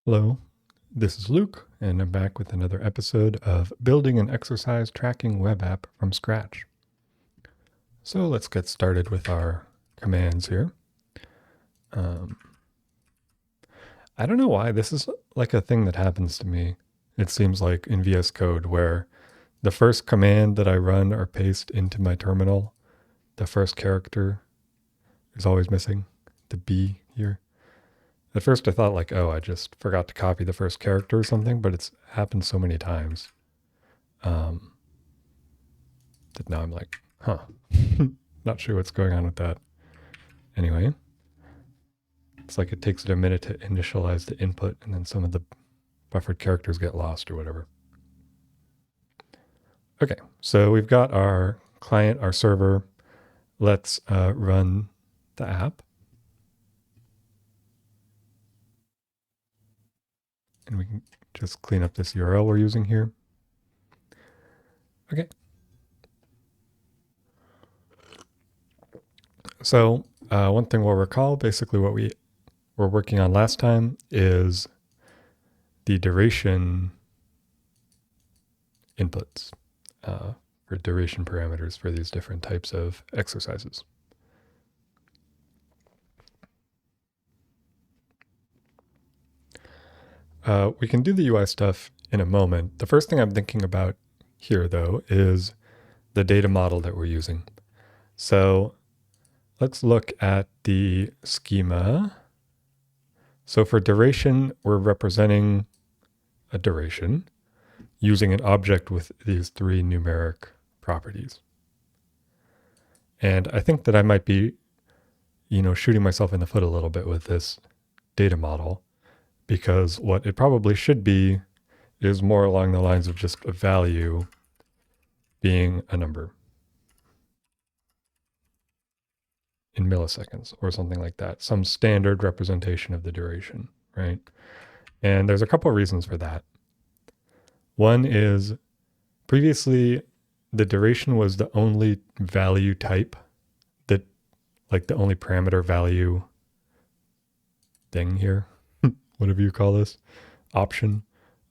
Hello, this is Luke, and I'm back with another episode of building an exercise tracking web app from scratch. So let's get started with our commands here. I don't know why this is like a thing that happens to me. It seems like in VS Code where the first command that I run or paste into my terminal, the first character is always missing, the B here. At first I thought like, oh, I just forgot to copy the first character or something, but it's happened so many times that now I'm like, huh, not sure what's going on with that. Anyway, it's like it takes it a minute to initialize the input and then some of the buffered characters get lost or whatever. Okay, so we've got our client, our server. Let's run the app. And we can just clean up this URL we're using here. Okay. So one thing we'll recall, basically what we were working on last time is the duration inputs for duration parameters for these different types of exercises. We can do the UI stuff in a moment. The first thing I'm thinking about here, though, is the data model that we're using. So let's look at the schema. So for duration, we're representing a duration using an object with these three numeric properties. And I think that I might be, shooting myself in the foot a little bit with this data model, because what it probably should be is more along the lines of just a value being a number in milliseconds or something like that, some standard representation of the duration, right? And there's a couple of reasons for that. One is previously the duration was the only value type that, like the only parameter value thing here, whatever you call this, option,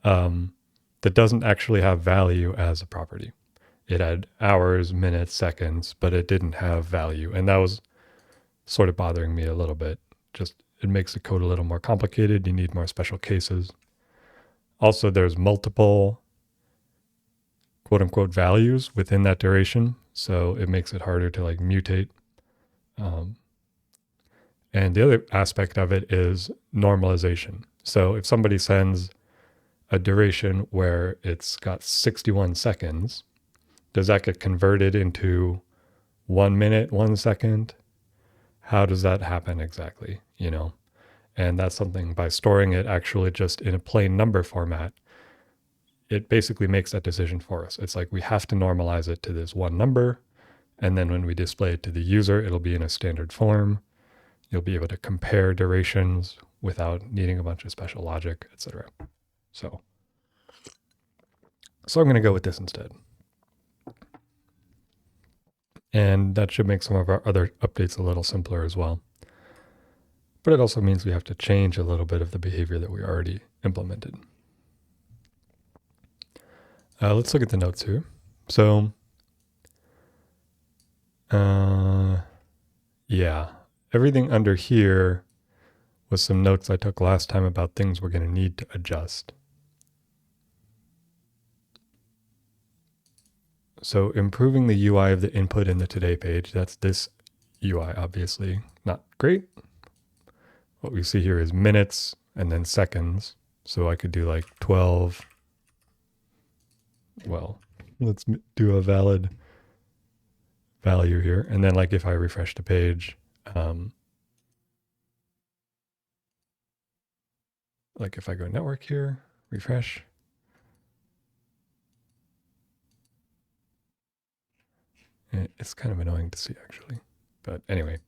that doesn't actually have value as a property. It had hours, minutes, seconds, but it didn't have value. And that was sort of bothering me a little bit. Just it makes the code a little more complicated. You need more special cases. Also, there's multiple quote unquote values within that duration. So it makes it harder to like mutate. And the other aspect of it is normalization. So if somebody sends a duration where it's got 61 seconds, does that get converted into 1 minute, 1 second? How does that happen exactly? And that's something by storing it actually just in a plain number format, it basically makes that decision for us. It's like we have to normalize it to this one number. And then when we display it to the user, it'll be in a standard form. You'll be able to compare durations without needing a bunch of special logic, etc. So I'm going to go with this instead. And that should make some of our other updates a little simpler as well. But it also means we have to change a little bit of the behavior that we already implemented. Let's look at the notes here. So, yeah, everything under here was some notes I took last time about things we're going to need to adjust. So improving the UI of the input in the today page, that's this UI, obviously not great. What we see here is minutes and then seconds. So I could do like 12. Well, let's do a valid value here. And then like if I refresh the page, like if I go network here, refresh. It's kind of annoying to see actually. But anyway,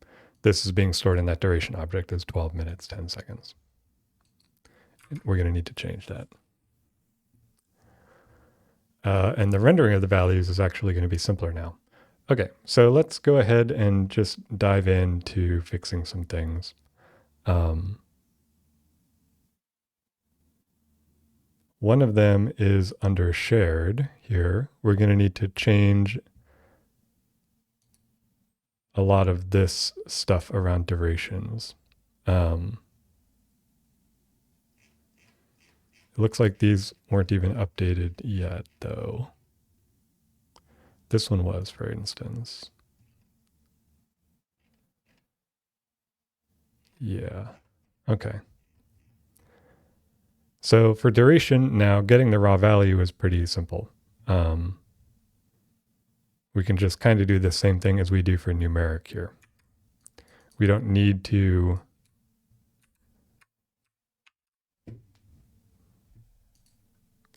this is being stored in that duration object as 12 minutes, 10 seconds. We're going to need to change that. And the rendering of the values is actually going to be simpler now. Okay, so let's go ahead and just dive into fixing some things. One of them is under shared here. We're going to need to change a lot of this stuff around durations. It looks like these weren't even updated yet, though. This one was, for instance. Yeah. Okay. So for duration, now getting the raw value is pretty simple. We can just kind of do the same thing as we do for numeric here. We don't need to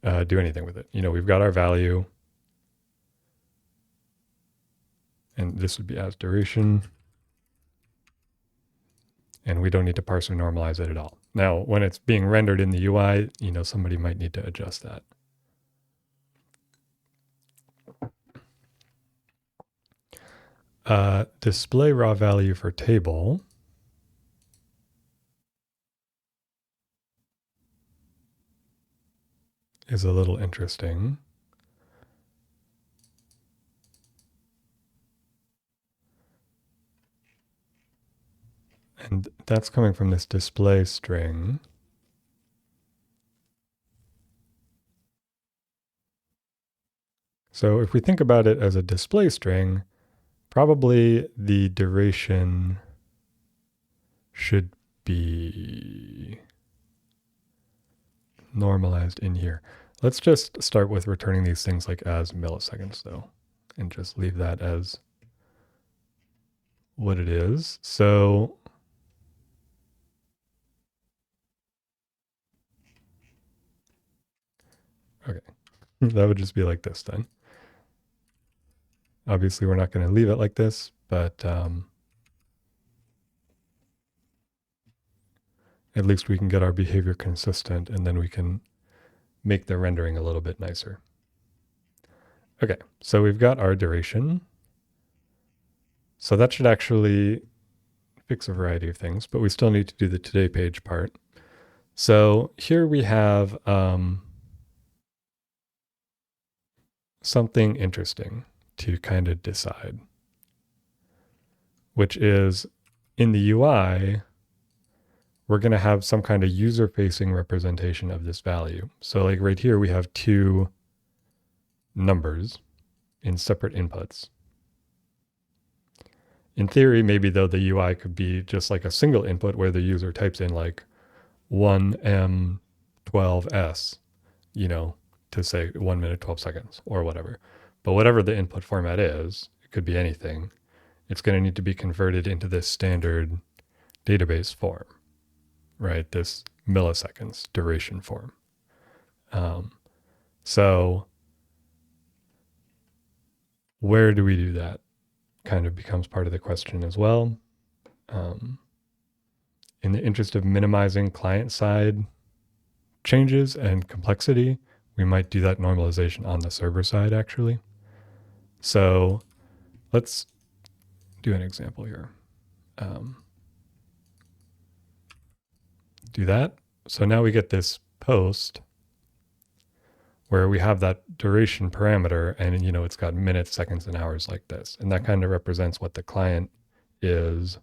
do anything with it. We've got our value, and this would be as duration, and we don't need to parse or normalize it at all. Now, when it's being rendered in the UI, somebody might need to adjust that. Display raw value for table. Is a little interesting. And that's coming from this display string. So if we think about it as a display string, probably the duration should be normalized in here. Let's just start with returning these things like as milliseconds though, and just leave that as what it is. So okay, that would just be like this then. Obviously we're not going to leave it like this, but at least we can get our behavior consistent, and then we can make the rendering a little bit nicer. Okay, so we've got our duration. So that should actually fix a variety of things, but we still need to do the today page part. So here we have something interesting to kind of decide, which is in the UI, we're going to have some kind of user-facing representation of this value. So like right here, we have two numbers in separate inputs. In theory, maybe though the UI could be just like a single input where the user types in like 1M12S, to say 1 minute, 12 seconds or whatever. But whatever the input format is, it could be anything. It's going to need to be converted into this standard database form, right? This milliseconds duration form. So where do we do that? Kind of becomes part of the question as well. In the interest of minimizing client-side changes and complexity, we might do that normalization on the server side, actually. So let's do an example here. Do that. So now we get this post where we have that duration parameter, and it's got minutes, seconds, and hours like this. And that kind of represents what the client is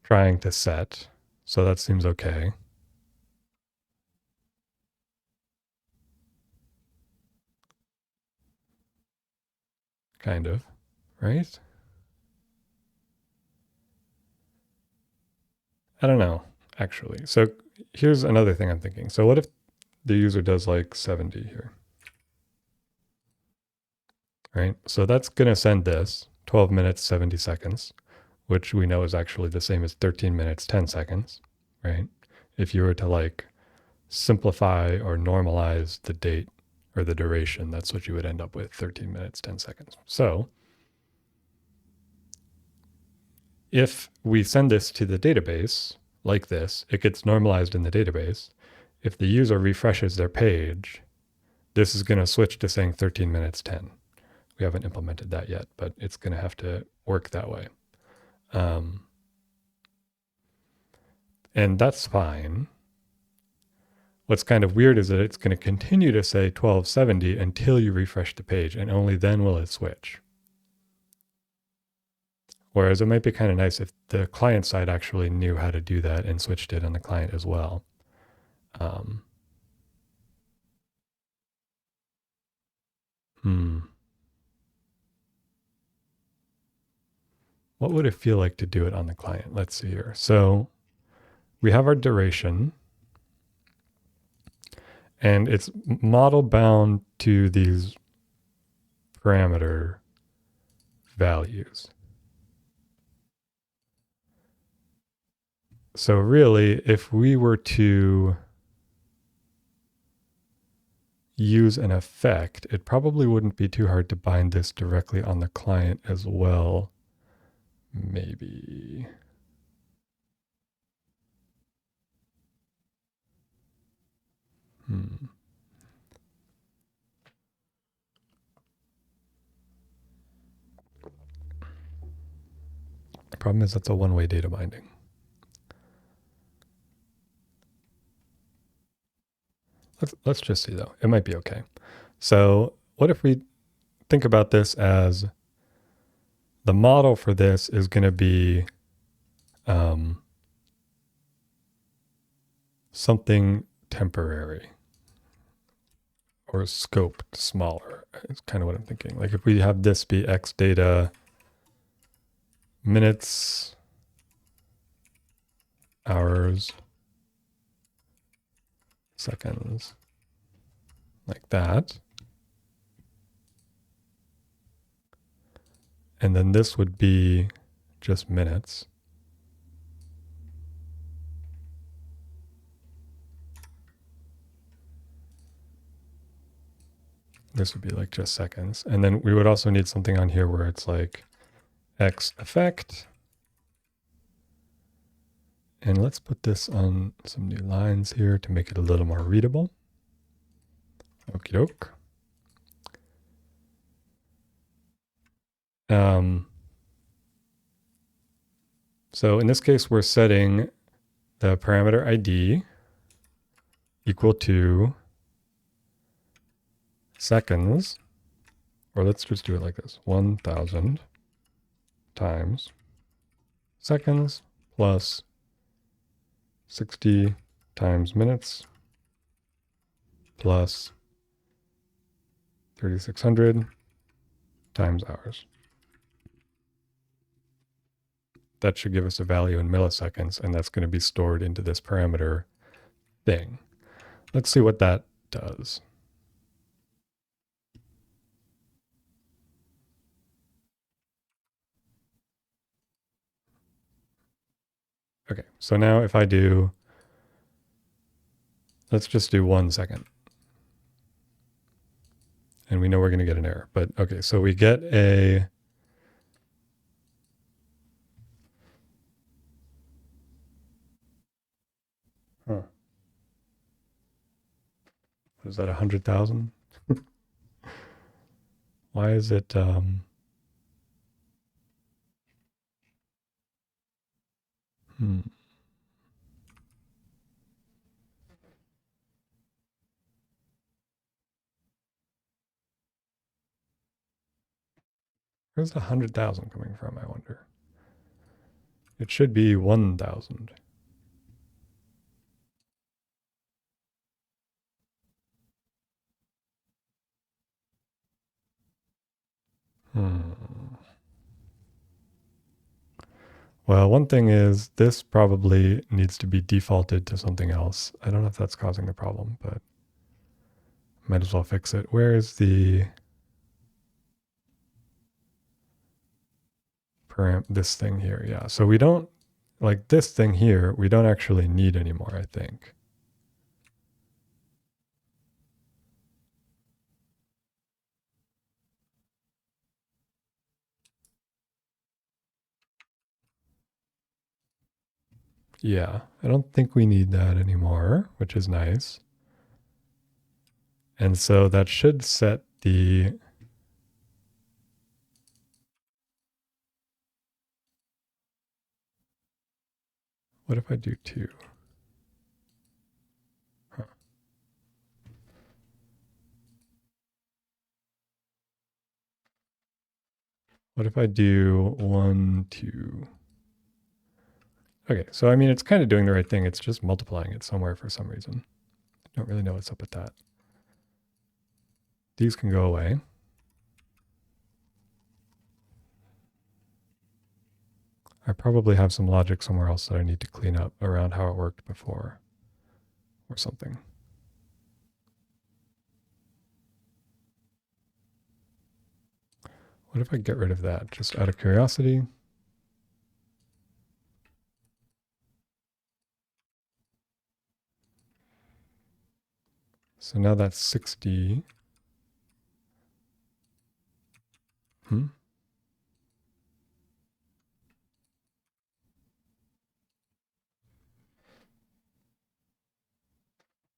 trying to set. So that seems okay. Kind of, right? I don't know, actually. So here's another thing I'm thinking. So what if the user does like 70 here? Right? So that's going to send this 12 minutes, 70 seconds, which we know is actually the same as 13 minutes, 10 seconds, right? If you were to like simplify or normalize the date or the duration, that's what you would end up with, 13 minutes, 10 seconds. So if we send this to the database like this, it gets normalized in the database. If the user refreshes their page, this is going to switch to saying 13 minutes, 10. We haven't implemented that yet, but it's going to have to work that way. And that's fine. What's kind of weird is that it's going to continue to say 1270 until you refresh the page, and only then will it switch. Whereas it might be kind of nice if the client side actually knew how to do that and switched it on the client as well. Um, What would it feel like to do it on the client? Let's see here. So we have our duration, and it's model bound to these parameter values. So really, if we were to use an effect, it probably wouldn't be too hard to bind this directly on the client as well. Maybe. The problem is that's a one-way data binding. Let's just see though. It might be okay. So what if we think about this as the model for this is going to be something temporary or scoped smaller. It's kind of what I'm thinking. Like if we have this be X data, minutes, hours, seconds, like that. And then this would be just minutes. This would be like just seconds. And then we would also need something on here where it's like X effect. And let's put this on some new lines here to make it a little more readable. Okie doke. So in this case, we're setting the parameter ID equal to seconds, or let's just do it like this, 1,000 times seconds plus 60 times minutes plus 3,600 times hours. That should give us a value in milliseconds, and that's going to be stored into this parameter thing. Let's see what that does. Okay, so now if I do, let's just do 1 second. And we know we're going to get an error. But okay, so we get a what is that, 100,000? Why is it Where's the 100,000 coming from, I wonder? It should be 1,000. Well, one thing is this probably needs to be defaulted to something else. I don't know if that's causing the problem, but might as well fix it. Where is the this thing here? Yeah, so we don't, like this thing here, we don't actually need anymore, I think. Yeah, I don't think we need that anymore, which is nice. And so that should set the what if I do 2? Huh. What if I do 1, 2? Okay, so I mean, it's kind of doing the right thing. It's just multiplying it somewhere for some reason. I don't really know what's up with that. These can go away. I probably have some logic somewhere else that I need to clean up around how it worked before or something. What if I get rid of that just out of curiosity? So now that's 60.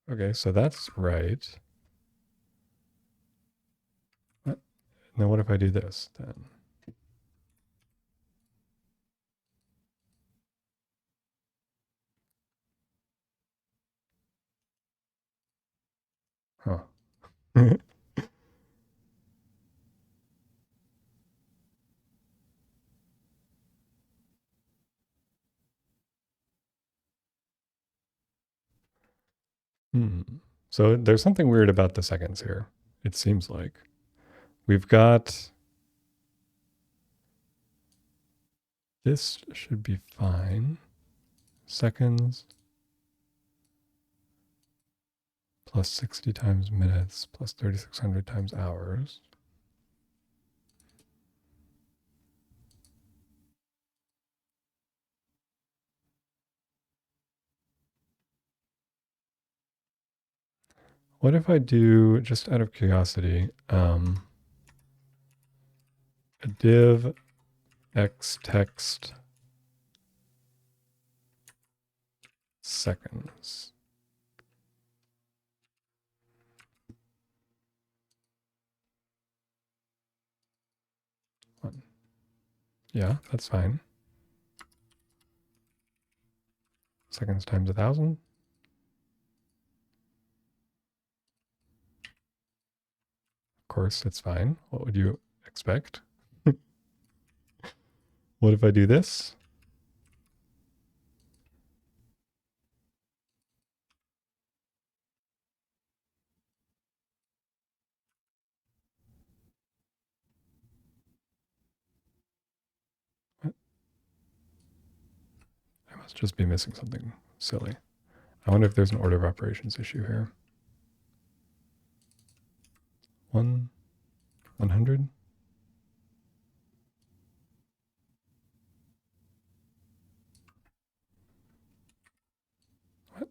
Okay, so that's right. Now what if I do this then? Huh. So there's something weird about the seconds here, it seems like. We've got... This should be fine. Seconds plus 60 times minutes plus 3,600 times hours. What if I do, just out of curiosity, a div x text seconds? Yeah, that's fine. Seconds times 1,000. Of course, it's fine. What would you expect? What if I do this? What? I must just be missing something silly. I wonder if there's an order of operations issue here. 100? What?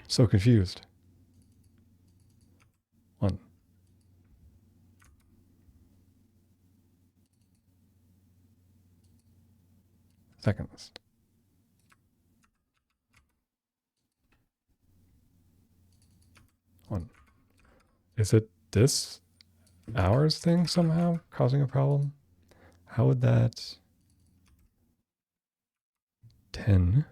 So confused. 1. Seconds. 1. Is it this hours thing somehow causing a problem? How would that... 10?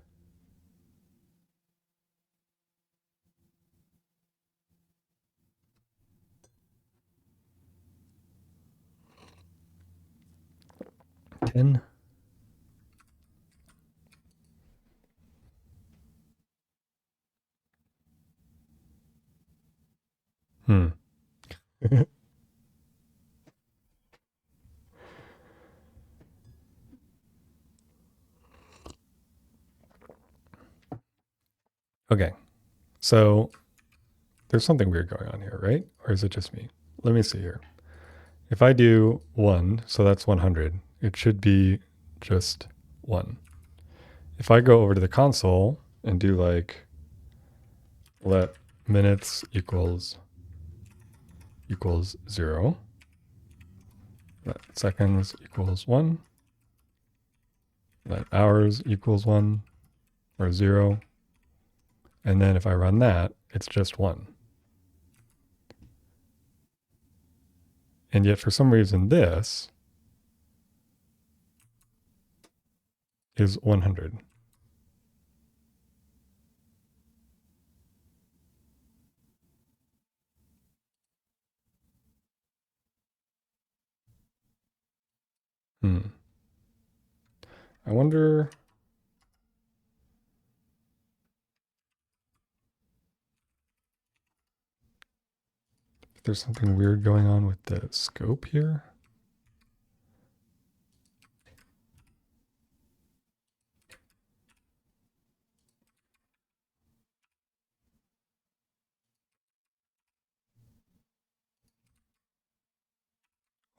Ten? Okay, so there's something weird going on here, right? Or is it just me? Let me see here. If I do 1, so that's 100, it should be just 1. If I go over to the console and do like let minutes equals 0, let seconds equals 1, let hours equals 1 or 0, and then if I run that, it's just 1. And yet for some reason this is 100. I wonder. If there's something weird going on with the scope here.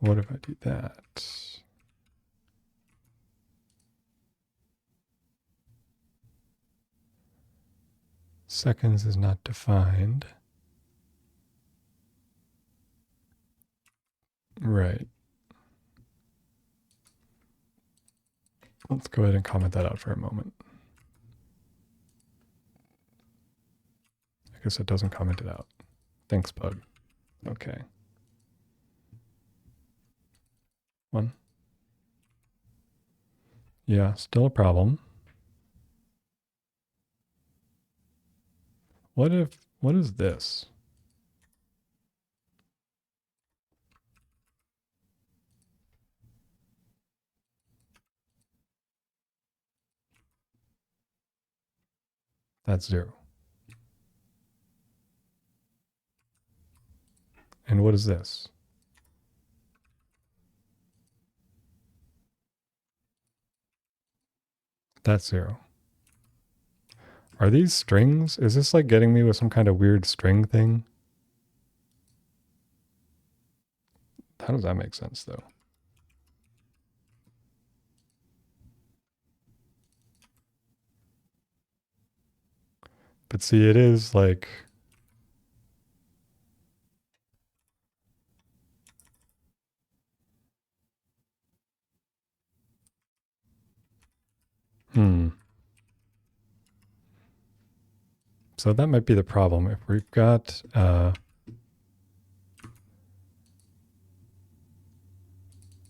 What if I do that? Seconds is not defined. Right. Let's go ahead and comment that out for a moment. I guess it doesn't comment it out. Thanks, bug. Okay. One. Yeah, still a problem. What is this? That's 0. And what is this? That's 0. Are these strings? Is this like getting me with some kind of weird string thing? How does that make sense though? But see, it is like, So that might be the problem. If we've got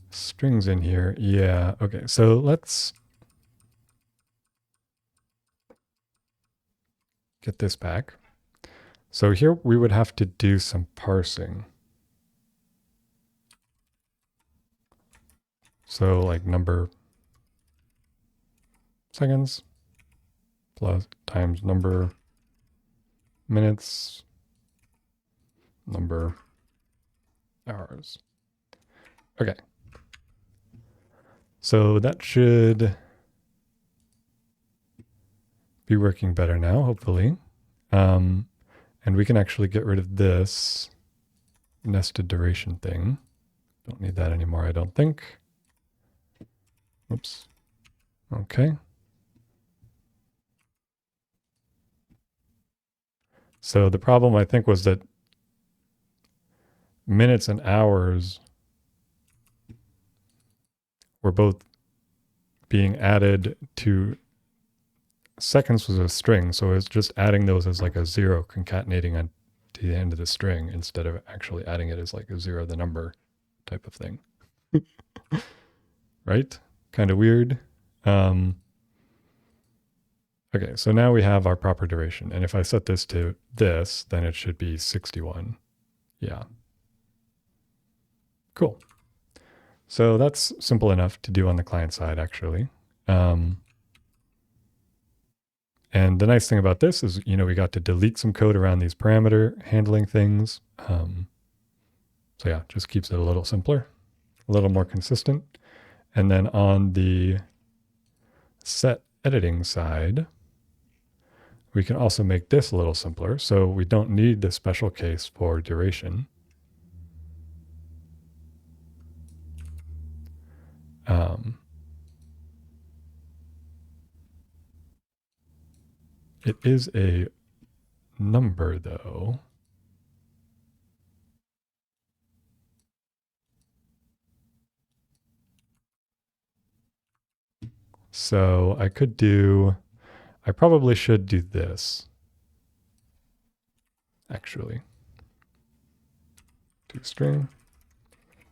strings in here, yeah, okay. So let's get this back. So here we would have to do some parsing. So like number seconds plus times number minutes, number hours. Okay. So that should be working better now, hopefully. And we can actually get rid of this nested duration thing. Don't need that anymore, I don't think. Oops. Okay. So the problem, I think, was that minutes and hours were both being added to seconds was a string. So it's just adding those as like a 0, concatenating on to the end of the string instead of actually adding it as like a 0, the number type of thing. Right? Kind of weird. Okay, so now we have our proper duration. And if I set this to this, then it should be 61. Yeah. Cool. So that's simple enough to do on the client side, actually. And the nice thing about this is, you know, we got to delete some code around these parameter handling things. So yeah, just keeps it a little simpler, a little more consistent. And then on the set editing side, we can also make this a little simpler. So we don't need the special case for duration. It is a number though. So I probably should do this. Actually, to string,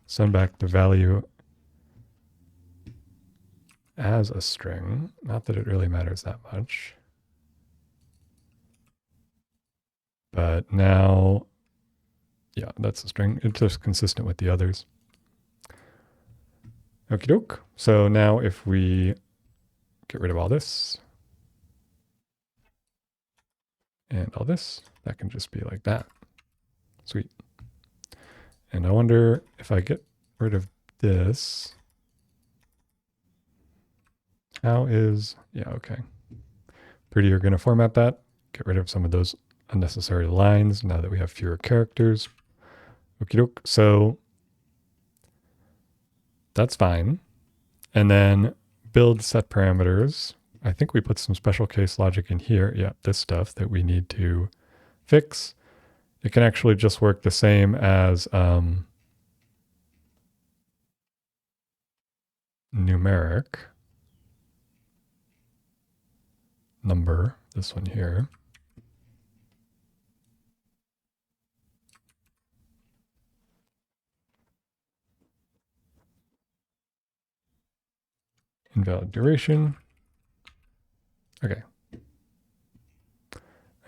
send back the value as a string. Not that it really matters that much. But now, yeah, that's a string. It's just consistent with the others. Okie doke. So now if we get rid of all this and all this, that can just be like that. Sweet. And I wonder if I get rid of this, how is, yeah, okay. Pretty are going to format that. Get rid of some of those unnecessary lines now that we have fewer characters. Okie doke. So that's fine. And then build set parameters. I think we put some special case logic in here. Yeah, this stuff that we need to fix. It can actually just work the same as numeric number, this one here. Invalid duration. Okay.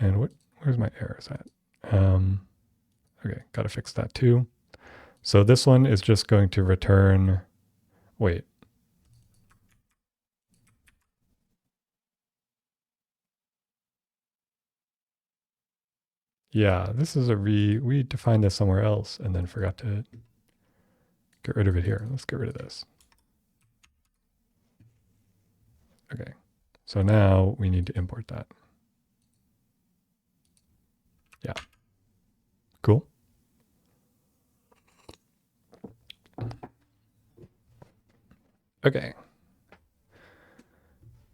And where's my errors at? Okay, got to fix that too. So this one is just going to return, wait. Yeah, this is we defined this somewhere else and then forgot to get rid of it here. Let's get rid of this. Okay, so now we need to import that. Yeah, cool. Okay.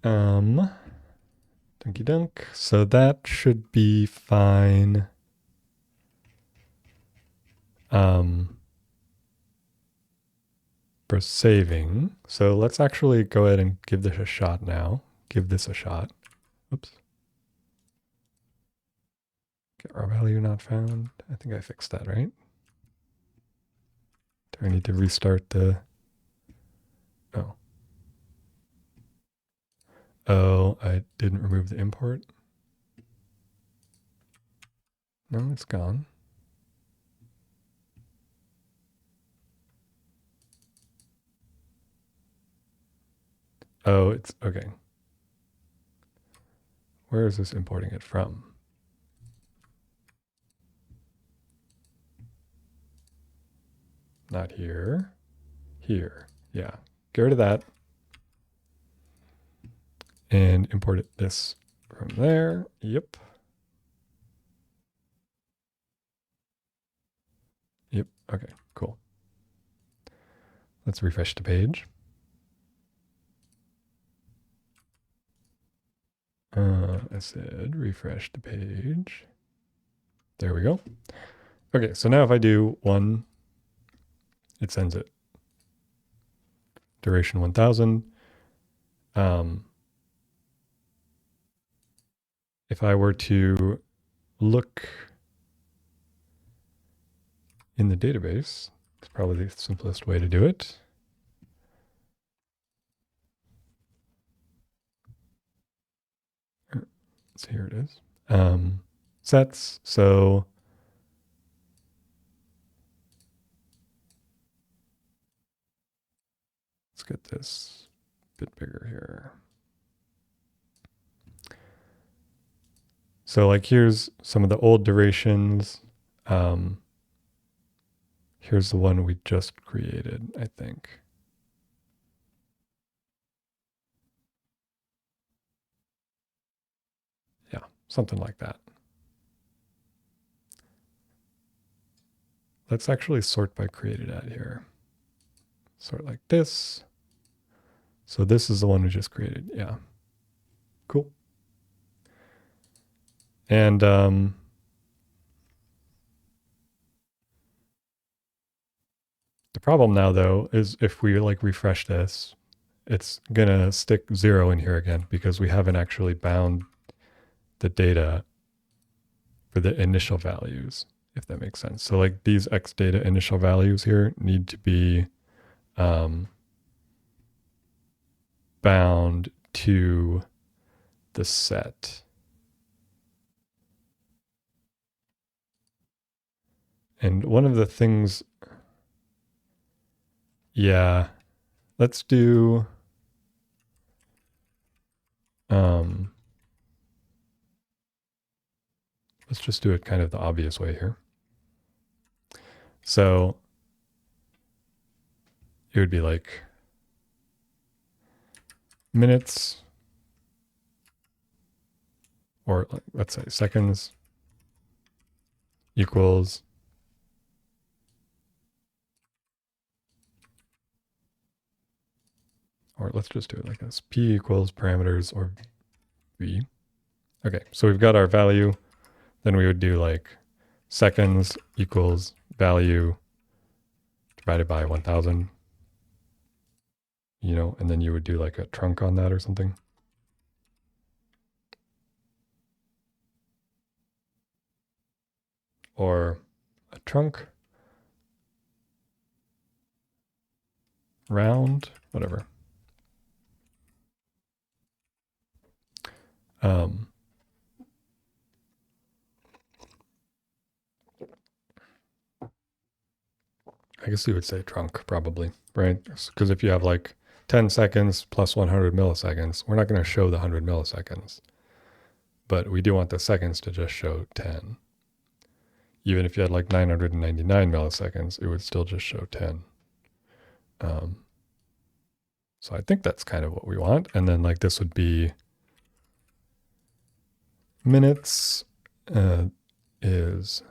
Dunky dunk. So that should be fine. For saving. So let's actually go ahead and give this a shot now. Give this a shot. Oops. Get R value not found. I think I fixed that, right? Do I need to restart the... Oh. Oh, I didn't remove the import. No, it's gone. Oh, it's okay. Where is this importing it from? Not here. Here. Yeah. Get rid of that. And import this from there. Yep. Yep. Okay, cool. Let's refresh the page. I said refresh the page. There we go. Okay, so now if I do 1, it sends it. Duration 1000. If I were to look in the database, it's probably the simplest way to do it. So here it is. Sets. So let's get this a bit bigger here. So like here's some of the old durations. Here's the one we just created, I think. Yeah, something like that. Let's actually sort by created at here. Sort like this. So this is the one we just created. Yeah. Cool. And the problem now though is if we like refresh this, it's gonna stick 0 in here again because we haven't actually bound the data for the initial values, if that makes sense. So like these X data initial values here need to be bound to the set. And one of the things, yeah, let's do let's just do it kind of the obvious way here. So it would be like minutes, or let's say seconds equals or let's just do it like this. P equals parameters or V. Okay, so we've got our value. Then we would do like seconds equals value divided by 1000, you know, and then you would do like a trunk on that or something. Or a trunk round, whatever. I guess you would say trunk probably, right? Because if you have like 10 seconds plus 100 milliseconds, we're not going to show the 100 milliseconds, but we do want the seconds to just show 10. Even if you had like 999 milliseconds, it would still just show 10. So I think that's kind of what we want. And then like this would be minutes is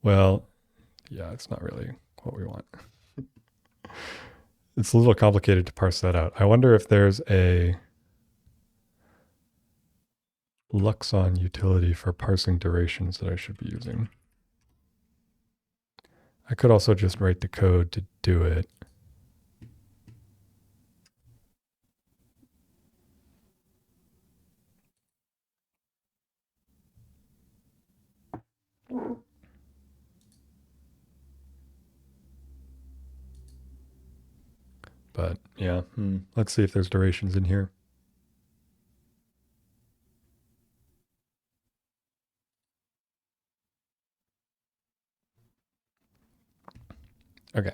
well, yeah, it's not really what we want. It's a little complicated to parse that out. I wonder if there's a Luxon utility for parsing durations that I should be using. I could also just write the code to do it. But yeah, let's see if there's durations in here. Okay.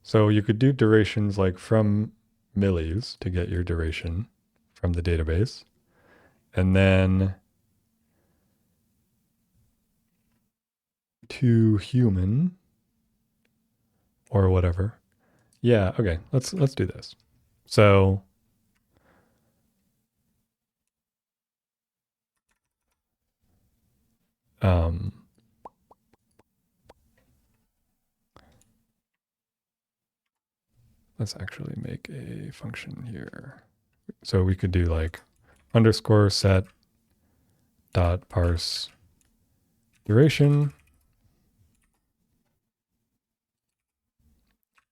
So you could do durations like from millis to get your duration from the database. And then to human or whatever. Yeah, okay. Let's do this. So let's actually make a function here. So we could do like underscore set dot parse duration.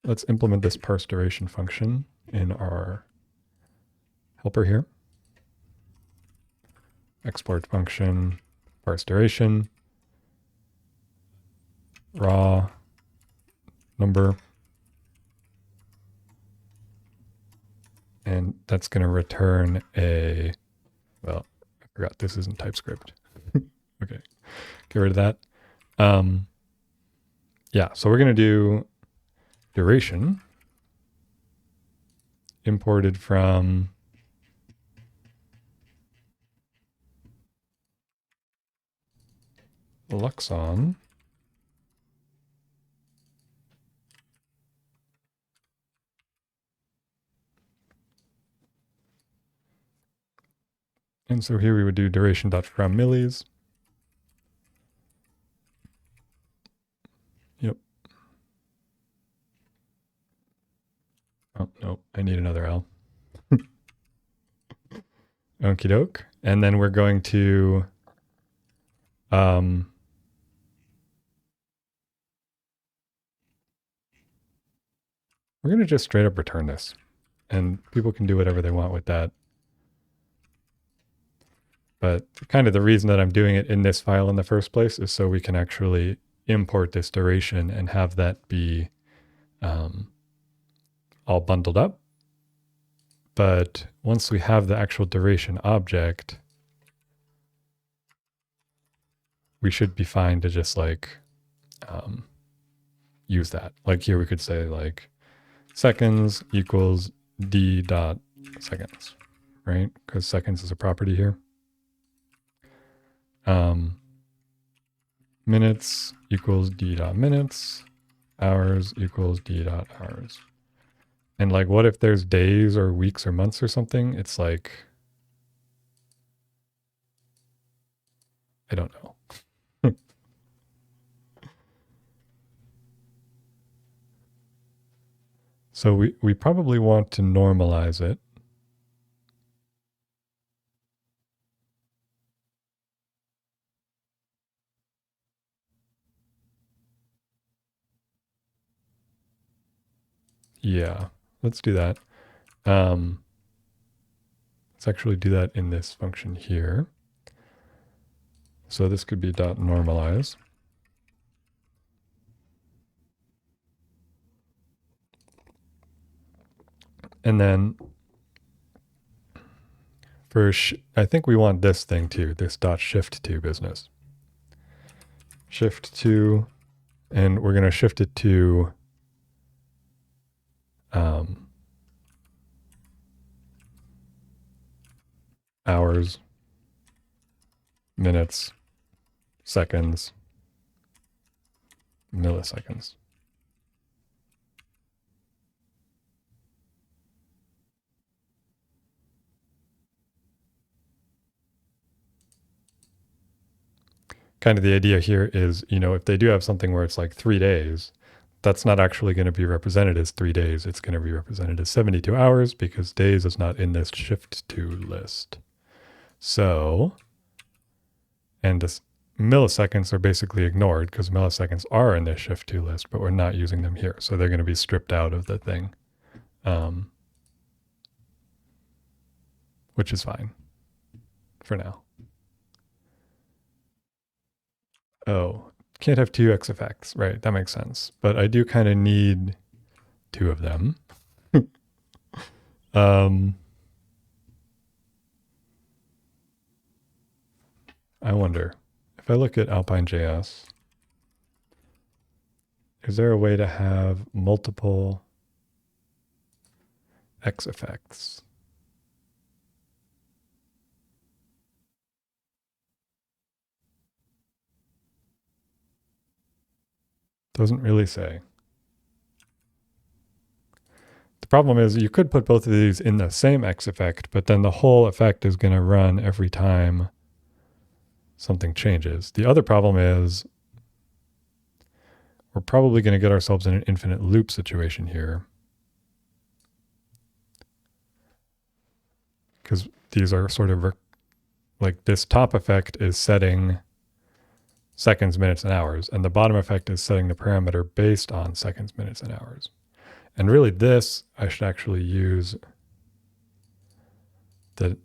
Let's implement this parse duration function in our helper here. Export function, parse duration, raw number. And that's going to return a, well, I forgot this isn't TypeScript. Okay, get rid of that. Yeah, so we're going to do duration imported from Luxon. And so here we would do duration.from millis. Yep. Oh, no, I need another L. Okie doke. And then we're going to we're going to just straight up return this. And people can do whatever they want with that. But kind of the reason that I'm doing it in this file in the first place is so we can actually import this duration and have that be all bundled up. But once we have the actual duration object, we should be fine to just like use that. Like here we could say like seconds equals d dot seconds, right? Because seconds is a property here. Minutes equals d dot minutes. Hours equals d dot hours. And like, what if there's days or weeks or months or something? It's like, I don't know. So we probably want to normalize it. Yeah, let's do that. Let's actually do that in this function here. So this could be dot normalize. And then for, I think we want this thing too, this dot shift to business. Shift to, and we're going to shift it to hours, minutes, seconds, milliseconds. Kind of the idea here is, you know, if they do have something where it's like 3 days, that's not actually going to be represented as 3 days. It's going to be represented as 72 hours because days is not in this shift to list. So, and this milliseconds are basically ignored because milliseconds are in this shift to list, but we're not using them here. So they're going to be stripped out of the thing, which is fine for now. Oh, can't have two X effects, right? That makes sense. But I do kind of need 2 of them. I wonder if I look at Alpine.js, is there a way to have multiple X effects? Doesn't really say. The problem is you could put both of these in the same X effect, but then the whole effect is going to run every time something changes. The other problem is we're probably going to get ourselves in an infinite loop situation here, because these are sort of like this top effect is setting seconds, minutes, and hours, and the bottom effect is setting the parameter based on seconds, minutes, and hours. And really this, I should actually use the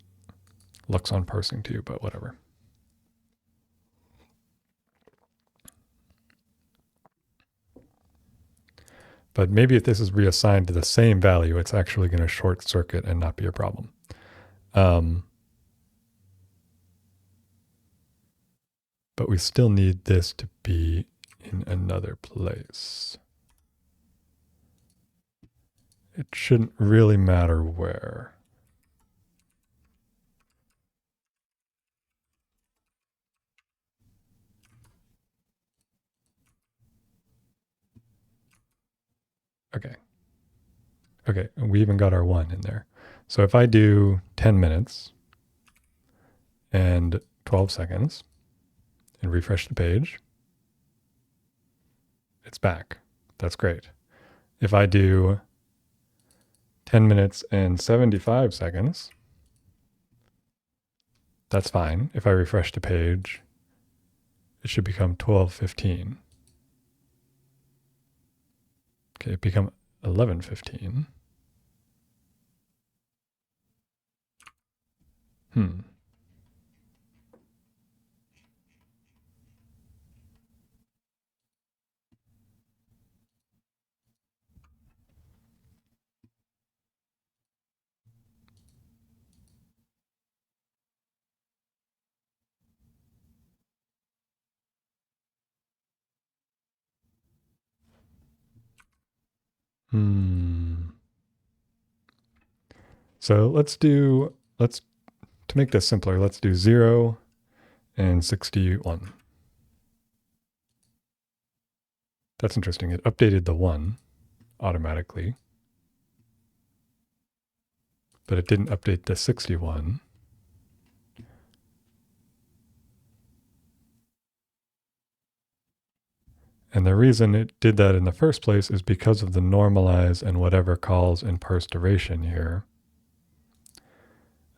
Luxon parsing too, but whatever. But maybe if this is reassigned to the same value, it's actually going to short circuit and not be a problem. But we still need this to be in another place. It shouldn't really matter where. Okay. Okay, and we even got our 1 in there. So if I do 10 minutes and 12 seconds and refresh the page, it's back. That's great. If I do 10 minutes and 75 seconds, that's fine. If I refresh the page, it should become 12:15. Okay, it become 11:15. So to make this simpler, let's do 0 and 61. That's interesting. It updated the 1 automatically, but it didn't update the 61. And the reason it did that in the first place is because of the normalize and whatever calls in parse duration here.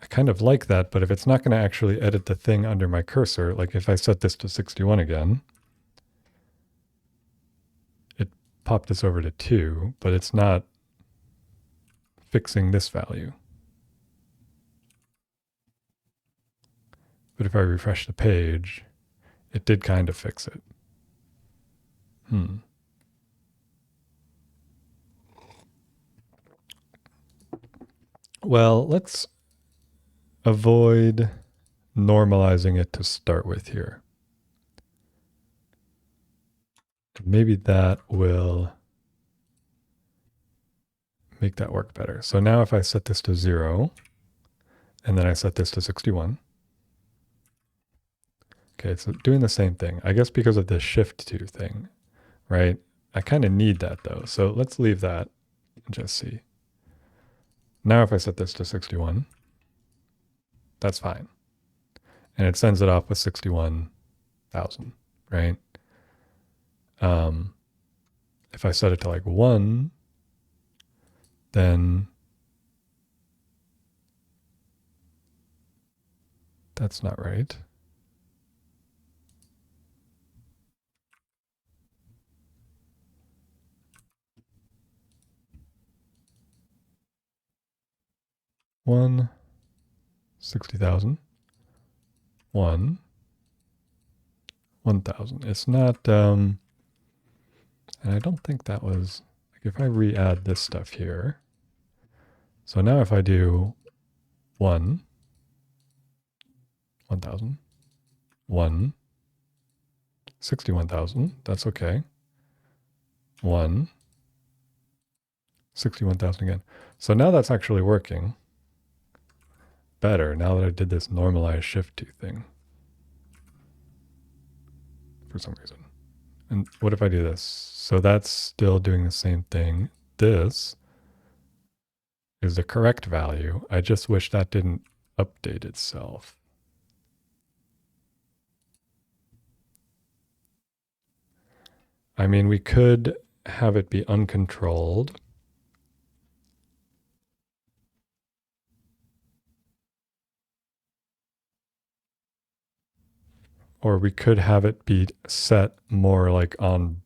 I kind of like that, but if it's not going to actually edit the thing under my cursor, like if I set this to 61 again, it popped this over to 2, but it's not fixing this value. But if I refresh the page, it did kind of fix it. Well, let's avoid normalizing it to start with here. Maybe that will make that work better. So now if I set this to 0, and then I set this to 61, okay, it's doing the same thing. I guess because of the shift to thing, right? I kind of need that though. So let's leave that and just see. Now if I set this to 61, that's fine. And it sends it off with 61,000, right? If I set it to like 1, then that's not right. One, 60,000, 1,000. It's not, and I don't think that was, like if I re-add this stuff here, so now if I do 1,000, 1, 61,000, that's okay. 1, 61,000 again. So now that's actually working better now that I did this normalized shift to thing for some reason. And what if I do this? So that's still doing the same thing. This is the correct value. I just wish that didn't update itself. I mean, we could have it be uncontrolled. Or we could have it be set more like on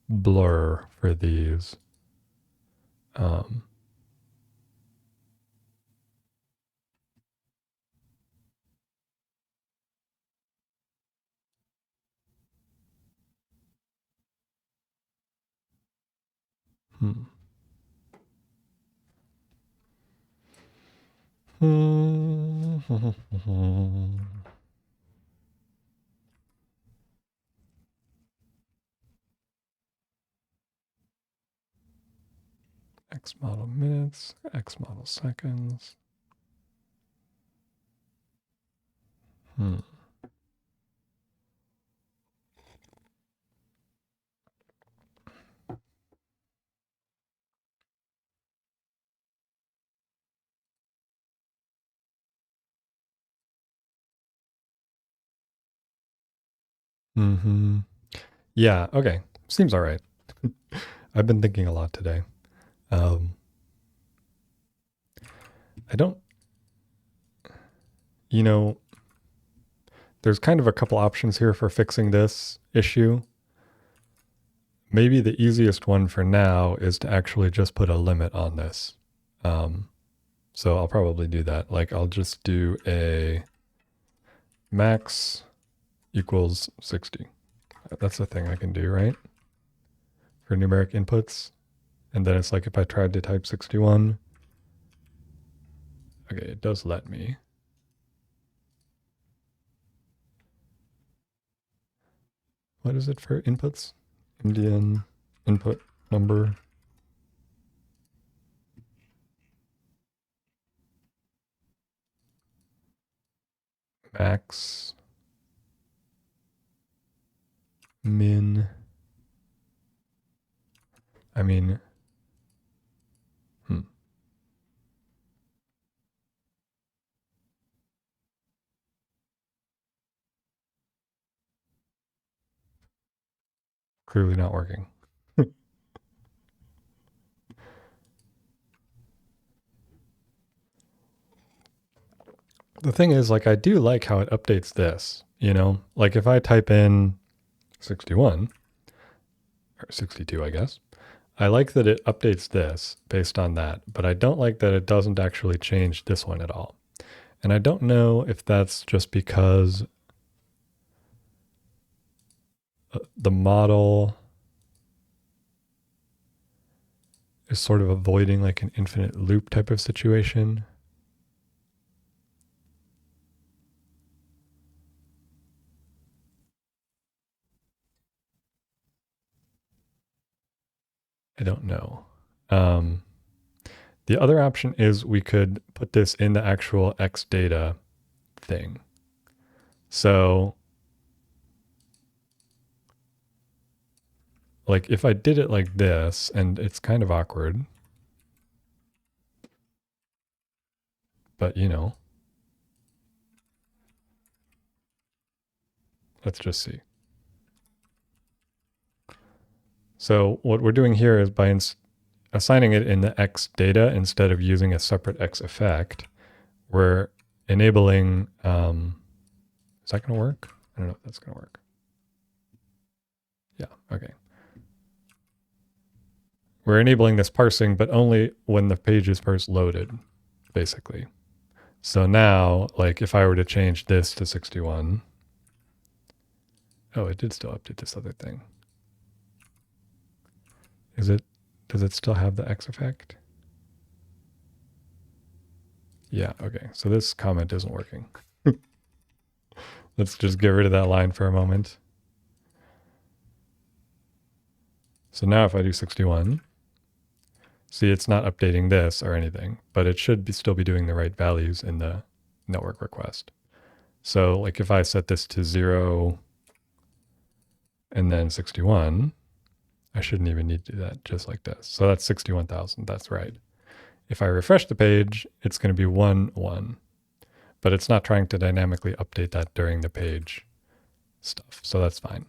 blur for these. X model minutes, X model seconds. Yeah, okay. Seems all right. I've been thinking a lot today. I don't, there's kind of a couple options here for fixing this issue. Maybe the easiest one for now is to actually just put a limit on this. So I'll probably do that. Like I'll just do a max equals 60. That's the thing I can do, right? For numeric inputs. And then it's like if I tried to type 61, okay, it does let me. What is it for inputs? Indian input number. max min, I mean, clearly not working. The thing is, like, I do like how it updates this, you know? Like, if I type in 61, or 62, I guess, I like that it updates this based on that, but I don't like that it doesn't actually change this one at all. And I don't know if that's just because the model is sort of avoiding like an infinite loop type of situation. I don't know. The other option is we could put this in the actual X data thing. So like if I did it like this, and it's kind of awkward, but you know, let's just see. So what we're doing here is by assigning it in the X data instead of using a separate X effect, we're enabling, is that going to work? I don't know if that's going to work. Yeah, okay. We're enabling this parsing, but only when the page is first loaded, basically. So now, like if I were to change this to 61, oh, it did still update this other thing. Does it still have the X effect? Yeah, okay. So this comment isn't working. Let's just get rid of that line for a moment. So now if I do 61, see, it's not updating this or anything, but it should still be doing the right values in the network request. So like if I set this to 0 and then 61, I shouldn't even need to do that, just like this. So that's 61,000, that's right. If I refresh the page, it's going to be 1, 1. But it's not trying to dynamically update that during the page stuff, so that's fine.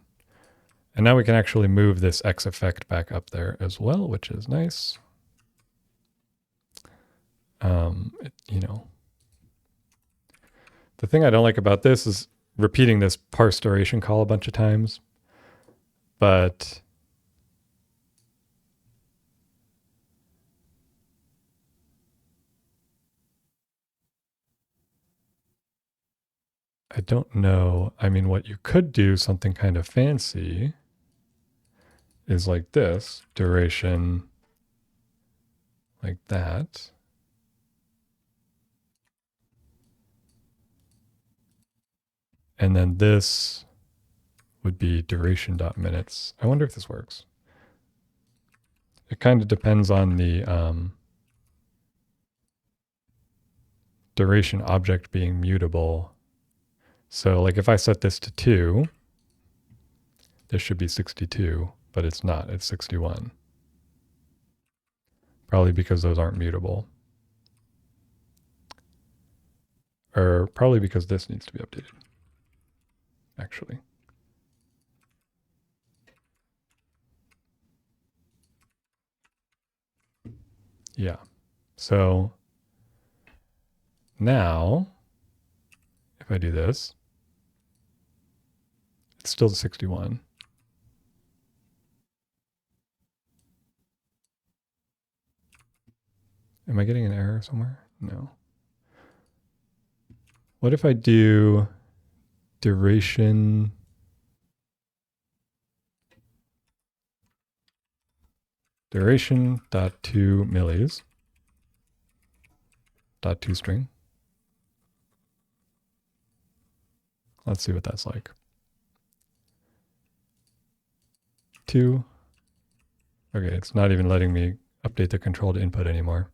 And now we can actually move this X effect back up there as well, which is nice. You know, the thing I don't like about this is repeating this parse duration call a bunch of times, but I don't know. I mean, what you could do, something kind of fancy, is like this, duration like that. And then this would be duration.minutes. I wonder if this works. It kind of depends on the duration object being mutable. So like if I set this to 2, this should be 62, but it's not, it's 61. Probably because those aren't mutable. Or probably because this needs to be updated, actually. Yeah. So now, if I do this, it's still 61. Am I getting an error somewhere? No. What if I do duration dot 2 millis dot 2 string? Let's see what that's like. 2. Okay, it's not even letting me update the controlled input anymore.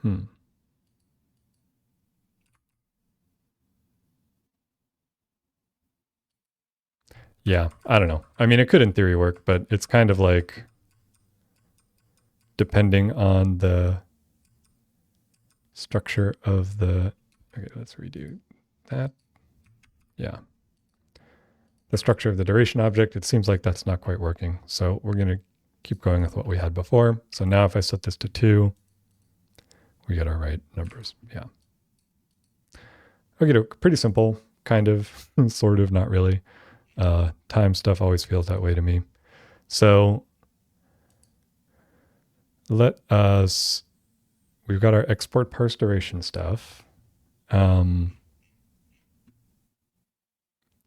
Hmm. Yeah, I don't know. I mean, it could in theory work, but it's kind of like depending on the structure of the, okay, let's redo that. Yeah. The structure of the duration object, it seems like that's not quite working. So we're going to keep going with what we had before. So now if I set this to 2, we get our right numbers. Yeah. Okay, pretty simple, kind of, sort of, not really. Time stuff always feels that way to me. So let us, we've got our export parse duration stuff.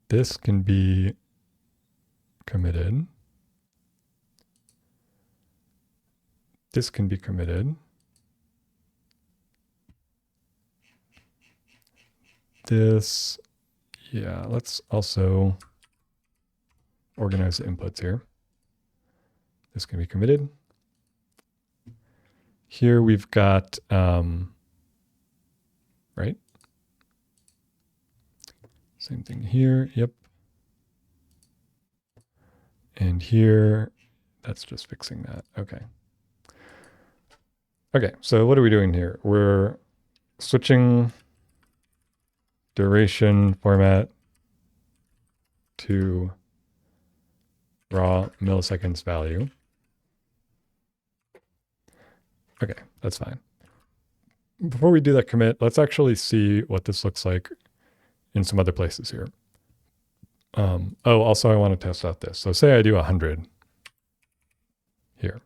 This can be committed. This can be committed. This, yeah, let's also organize the inputs here. This can be committed. Here we've got, right? Same thing here, yep. And here, that's just fixing that, okay. Okay, so what are we doing here? We're switching duration format to raw milliseconds value. Okay, that's fine. Before we do that commit, let's actually see what this looks like in some other places here. Also I want to test out this. So say I do 100 here.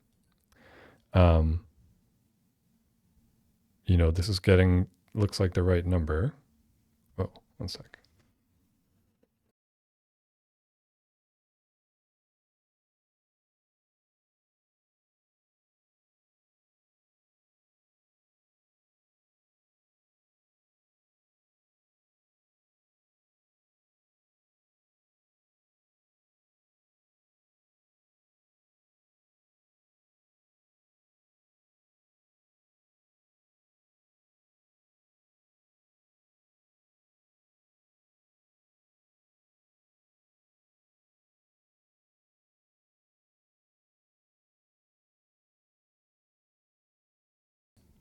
This is looks like the right number. Oh, one sec.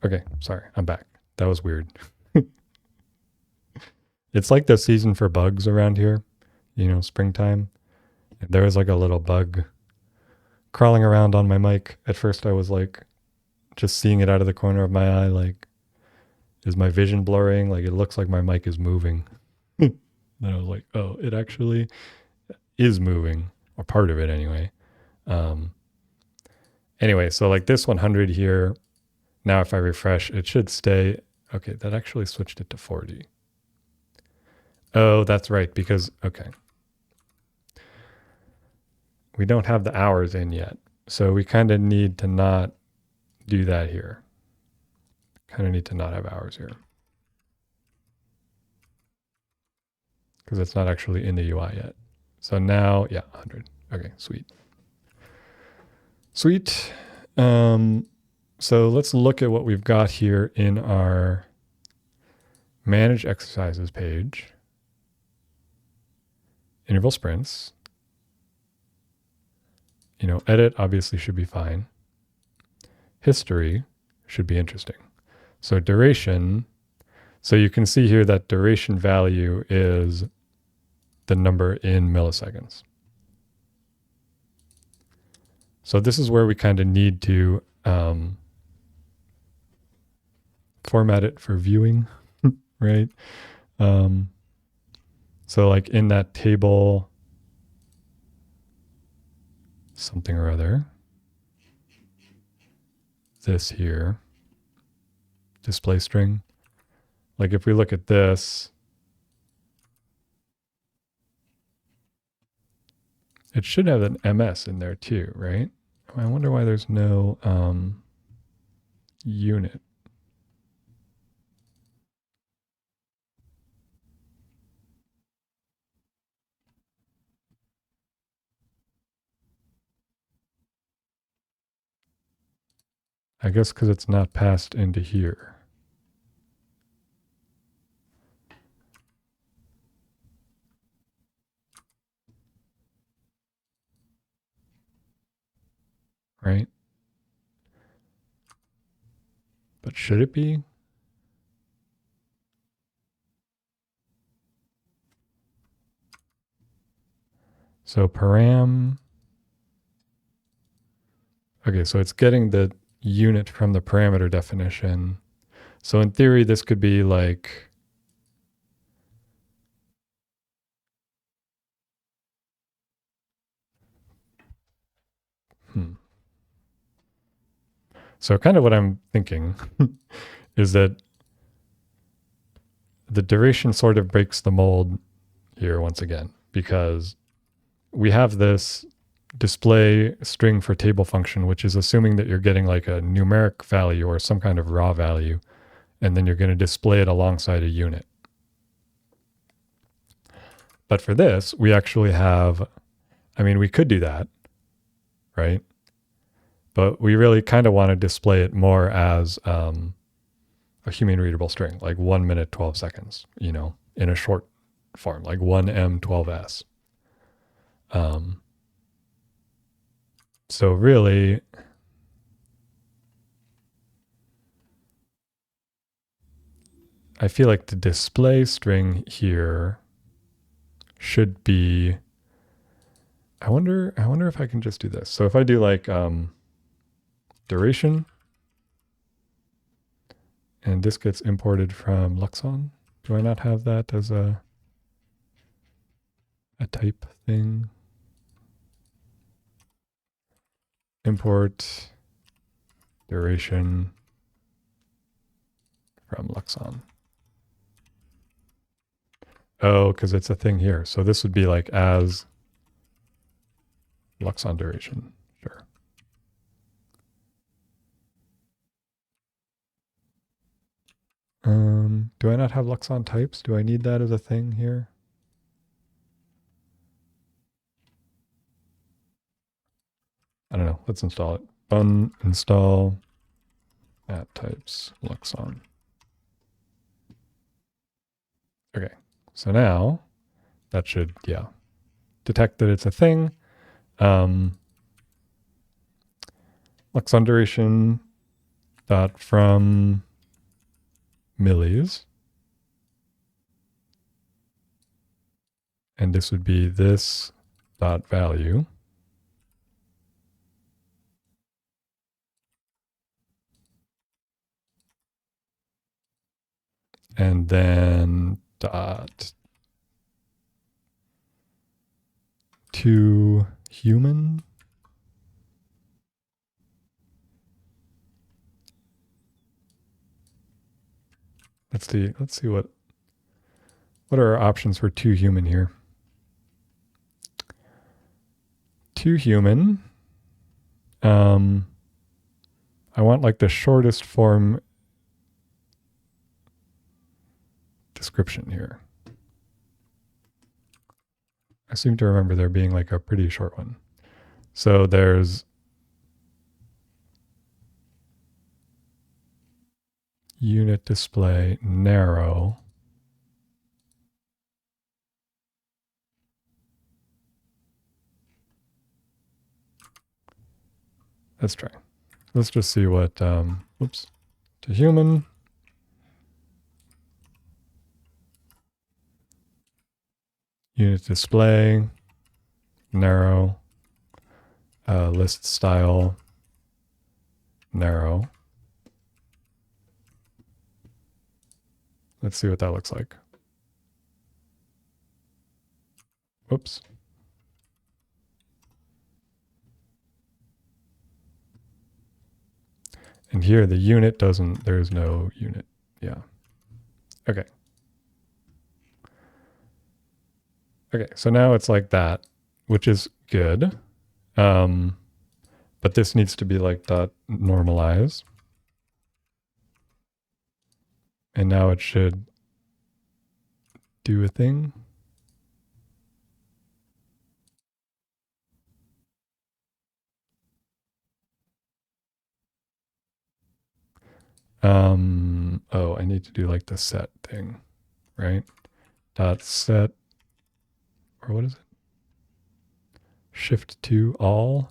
Okay, sorry, I'm back. That was weird. It's like the season for bugs around here, springtime. There was like a little bug crawling around on my mic. At first I was like just seeing it out of the corner of my eye, like, is my vision blurring? Like it looks like my mic is moving. Then I was like, oh, it actually is moving, or part of it anyway. Anyway, so like this 100 here, now if I refresh, it should stay. Okay, that actually switched it to 40. Oh, that's right, because, okay. We don't have the hours in yet. So we kind of need to not do that here. Kind of need to not have hours here. Because it's not actually in the UI yet. So now, yeah, 100. Okay, sweet. Sweet. So let's look at what we've got here in our manage exercises page. Interval sprints. Edit obviously should be fine. History should be interesting. So duration. So you can see here that duration value is the number in milliseconds. So this is where we kind of need to format it for viewing, right? So like in that table, something or other, this here, display string. Like if we look at this, it should have an MS in there too, right? I wonder why there's no unit. I guess because it's not passed into here. right? But should it be? So param, okay, so it's getting the unit from the parameter definition. So in theory, this could be like, So kind of what I'm thinking is that the duration sort of breaks the mold here once again, because we have this display string for table function, which is assuming that you're getting like a numeric value or some kind of raw value, and then you're going to display it alongside a unit. But for this, we actually have, I mean, we could do that, right? But we really kind of want to display it more as a human readable string, like 1 minute, 12 seconds, you know, in a short form, like 1M12S. So really, I feel like the display string here should be, I wonder if I can just do this. So if I do like duration, and this gets imported from Luxon, do I not have that as a type thing? Import duration from Luxon. Oh, because it's a thing here. So this would be like as Luxon duration. Sure. Do I not have Luxon types? Do I need that as a thing here? I don't know. Let's install it. Uninstall at types Luxon. Okay. So now that should, yeah, detect that it's a thing. Luxon duration dot from millis. And this would be this dot value. And then dot to human. Let's see what are our options for to human here. To human. I want like the shortest form description here. I seem to remember there being like a pretty short one. So there's unit display narrow. Let's try. Let's just see what, oops, to human. Unit display, narrow, list style, narrow. Let's see what that looks like. Whoops. And here the unit doesn't, there's no unit. Yeah. Okay. Okay, so now it's like that, which is good. But this needs to be like dot normalize. And now it should do a thing. Oh, I need to do like the set thing, right? Dot set, or what is it? Shift to all.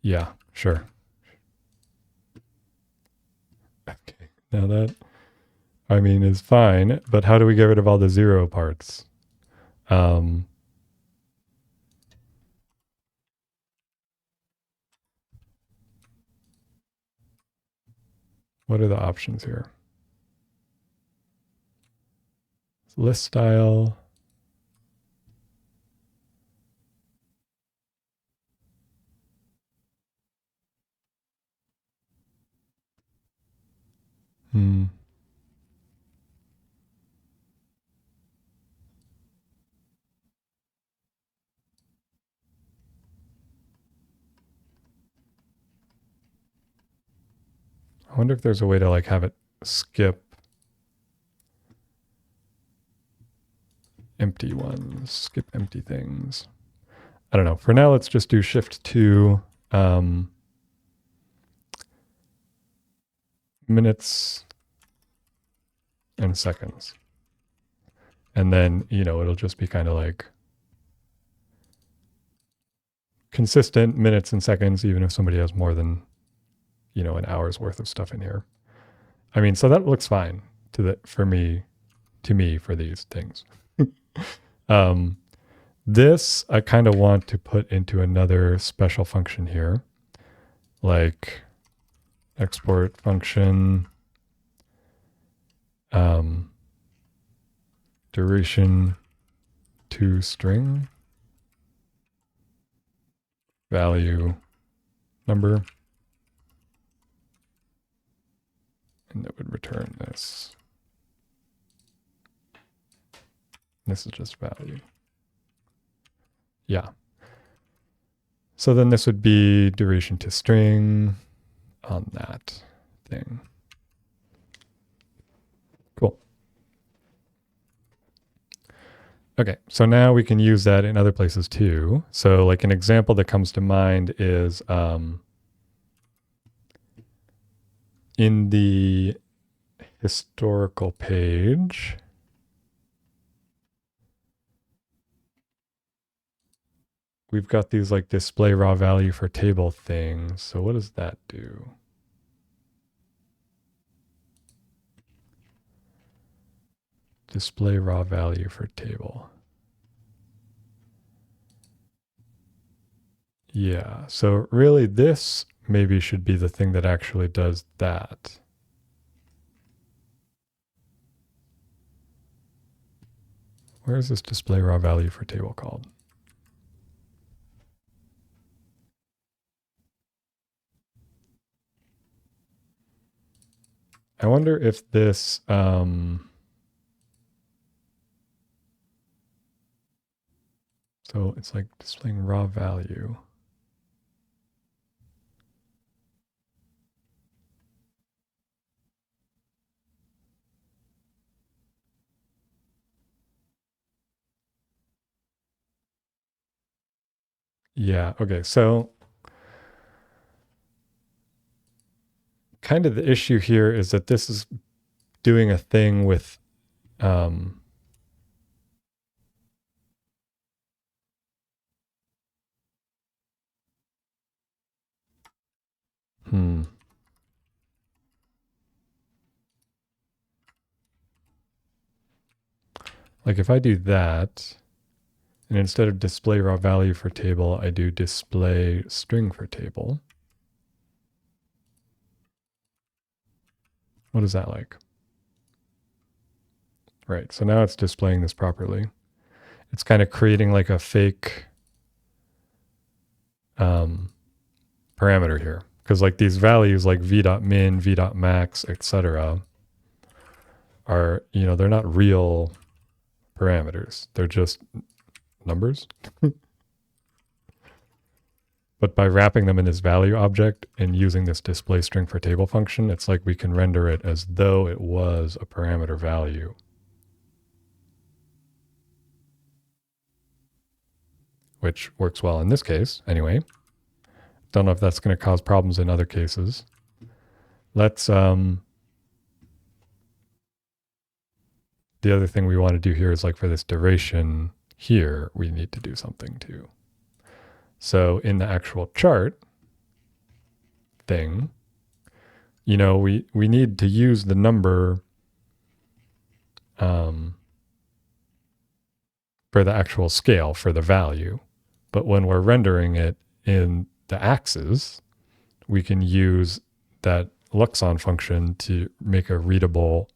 Yeah, sure. Okay. Now that, I mean, is fine, but how do we get rid of all the zero parts? Um, what are the options here? List style. Hmm. I wonder if there's a way to like have it skip empty ones, skip empty things. I don't know. For now, let's just do shift 2 minutes and seconds. And then, it'll just be kind of like consistent minutes and seconds, even if somebody has more than, an hour's worth of stuff in here. I mean, so that looks fine to me for these things. This I kind of want to put into another special function here, like export function, duration to string, value number, and that would return this. This is just value. Yeah. So then this would be duration to string on that thing. Cool. Okay, so now we can use that in other places too. So like an example that comes to mind is in the historical page, we've got these like display raw value for table things. So what does that do? Display raw value for table. Yeah, so really this maybe should be the thing that actually does that. Where is this display raw value for table called? I wonder if this, so it's like displaying raw value. Yeah, okay, so kind of the issue here is that this is doing a thing with, like if I do that, and instead of display raw value for table, I do display string for table. What is that like? Right, so now it's displaying this properly. It's kind of creating like a fake parameter here. Because like these values like v.min, v.max, etc. are, they're not real parameters. They're just numbers. But by wrapping them in this value object and using this display string for table function, it's like we can render it as though it was a parameter value. Which works well in this case, anyway. Don't know if that's going to cause problems in other cases. Let's, the other thing we want to do here is like for this duration here, we need to do something too. So in the actual chart, thing, we need to use the number for the actual scale for the value. But when we're rendering it in the axes, we can use that Luxon function to make a readable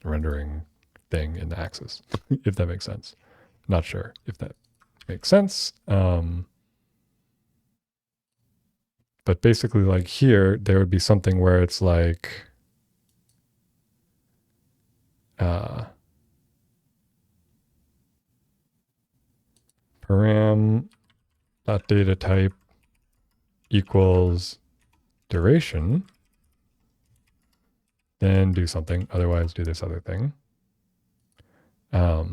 rendering thing in the axis, if that makes sense. Not sure if that makes sense. But basically, like here, there would be something where it's like param dot data type equals duration, then do something. Otherwise, do this other thing. I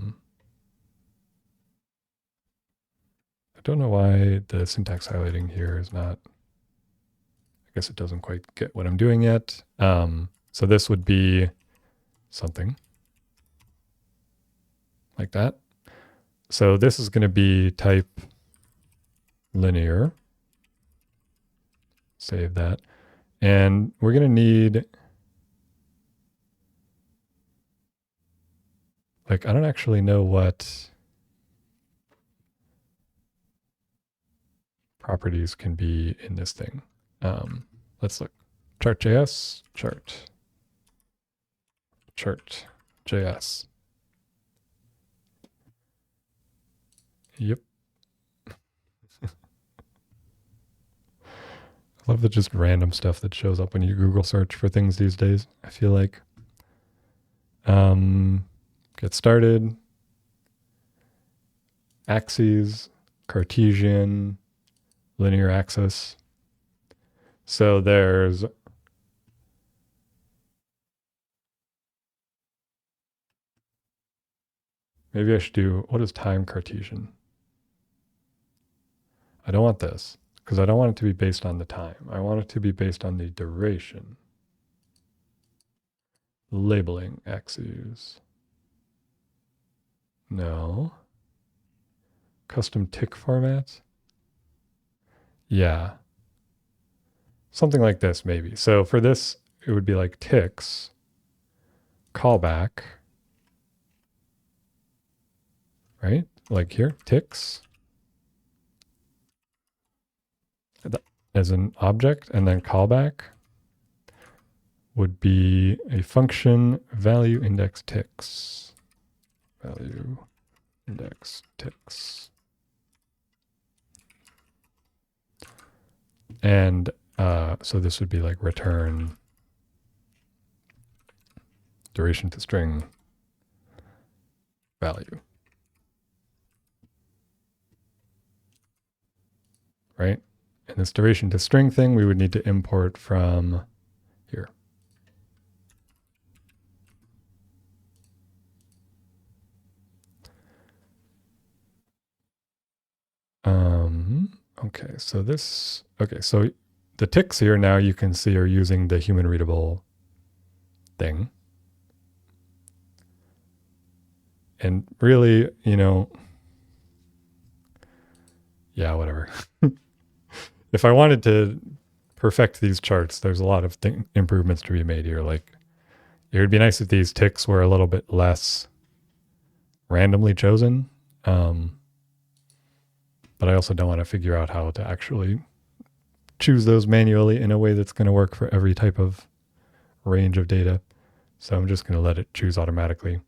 don't know why the syntax highlighting here is not. I guess it doesn't quite get what I'm doing yet. So this would be something like that. So this is going to be type linear. Save that. And we're going to need, like, I don't actually know what properties can be in this thing. Let's look. Chart.js, chart.js. Yep. I love the just random stuff that shows up when you Google search for things these days. I feel like. Get started. Axes, Cartesian, linear axis. So there's maybe I should do, what is time Cartesian? I don't want this because I don't want it to be based on the time. I want it to be based on the duration. Labeling axes. No. Custom tick format. Yeah. Something like this maybe. So for this, it would be like ticks, callback, right? Like here, ticks as an object, and then callback would be a function value index ticks. Value index ticks. And so this would be like return duration to string value. Right? And this duration to string thing, we would need to import from here. Okay, so so the ticks here now you can see are using the human readable thing. And really, yeah, whatever. If I wanted to perfect these charts, there's a lot of improvements to be made here. Like, it would be nice if these ticks were a little bit less randomly chosen. But I also don't want to figure out how to actually choose those manually in a way that's going to work for every type of range of data. So I'm just going to let it choose automatically.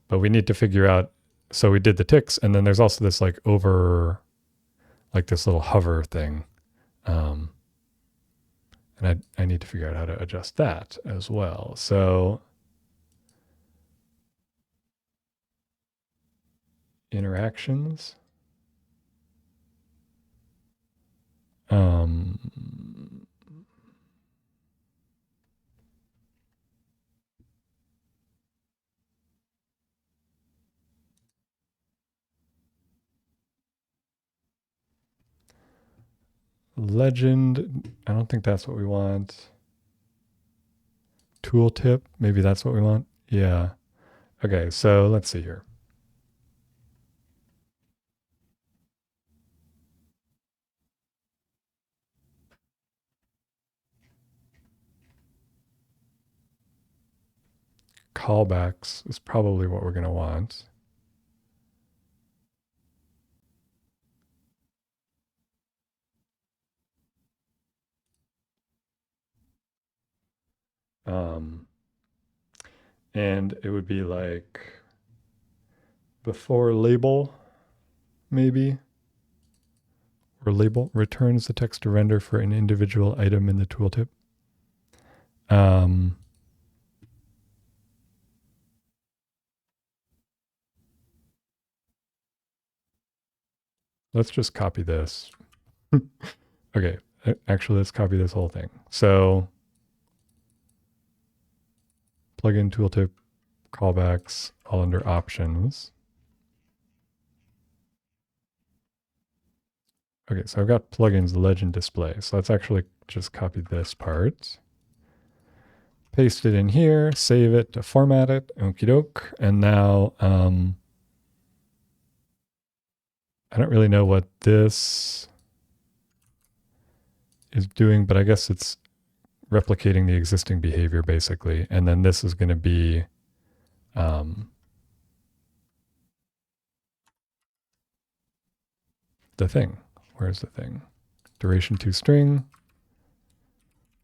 But we need to figure out, so we did the ticks, and then there's also this like this little hover thing. And I need to figure out how to adjust that as well. So interactions. Legend, I don't think that's what we want. Tooltip, maybe that's what we want. Yeah. Okay, so let's see here. callbacks is probably what we're going to want. And it would be like before label, maybe, or label returns the text to render for an individual item in the tooltip. Let's just copy this. Okay, actually, let's copy this whole thing. So plugin tooltip callbacks all under options. Okay, so I've got plugins legend display. So let's actually just copy this part, paste it in here, save it to format it, okie doke. And now I don't really know what this is doing, but I guess it's replicating the existing behavior basically. And then this is going to be the thing. Where's the thing? Duration to string,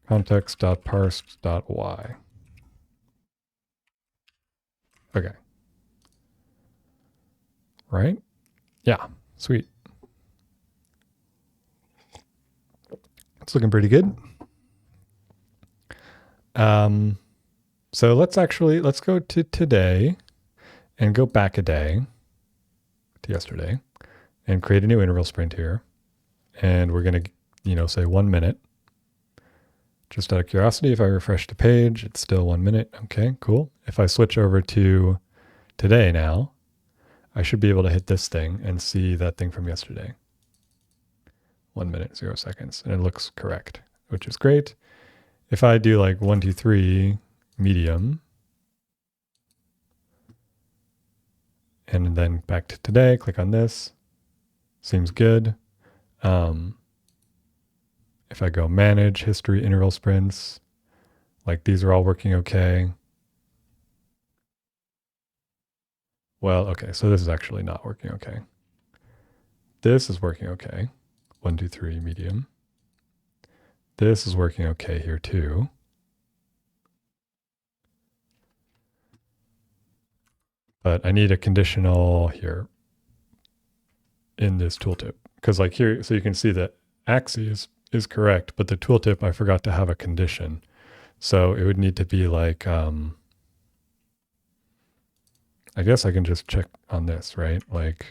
context.parsed.y. Okay. Right? Yeah, sweet. It's looking pretty good. So let's go to today and go back a day to yesterday and create a new interval sprint here. And we're going to, say 1 minute. Just out of curiosity, if I refresh the page, it's still 1 minute. Okay, cool. If I switch over to today now, I should be able to hit this thing and see that thing from yesterday. 1 minute, 0 seconds. And it looks correct, which is great. If I do like 1, 2, 3, medium, and then back to today, click on this, seems good. If I go manage history interval sprints, like these are all working okay. Well, okay, so this is actually not working okay. This is working okay. 1, 2, 3, medium. This is working okay here too. But I need a conditional here in this tooltip. Because like here, so you can see that axis is correct, but the tooltip, I forgot to have a condition. So it would need to be like, I guess I can just check on this, right? Like,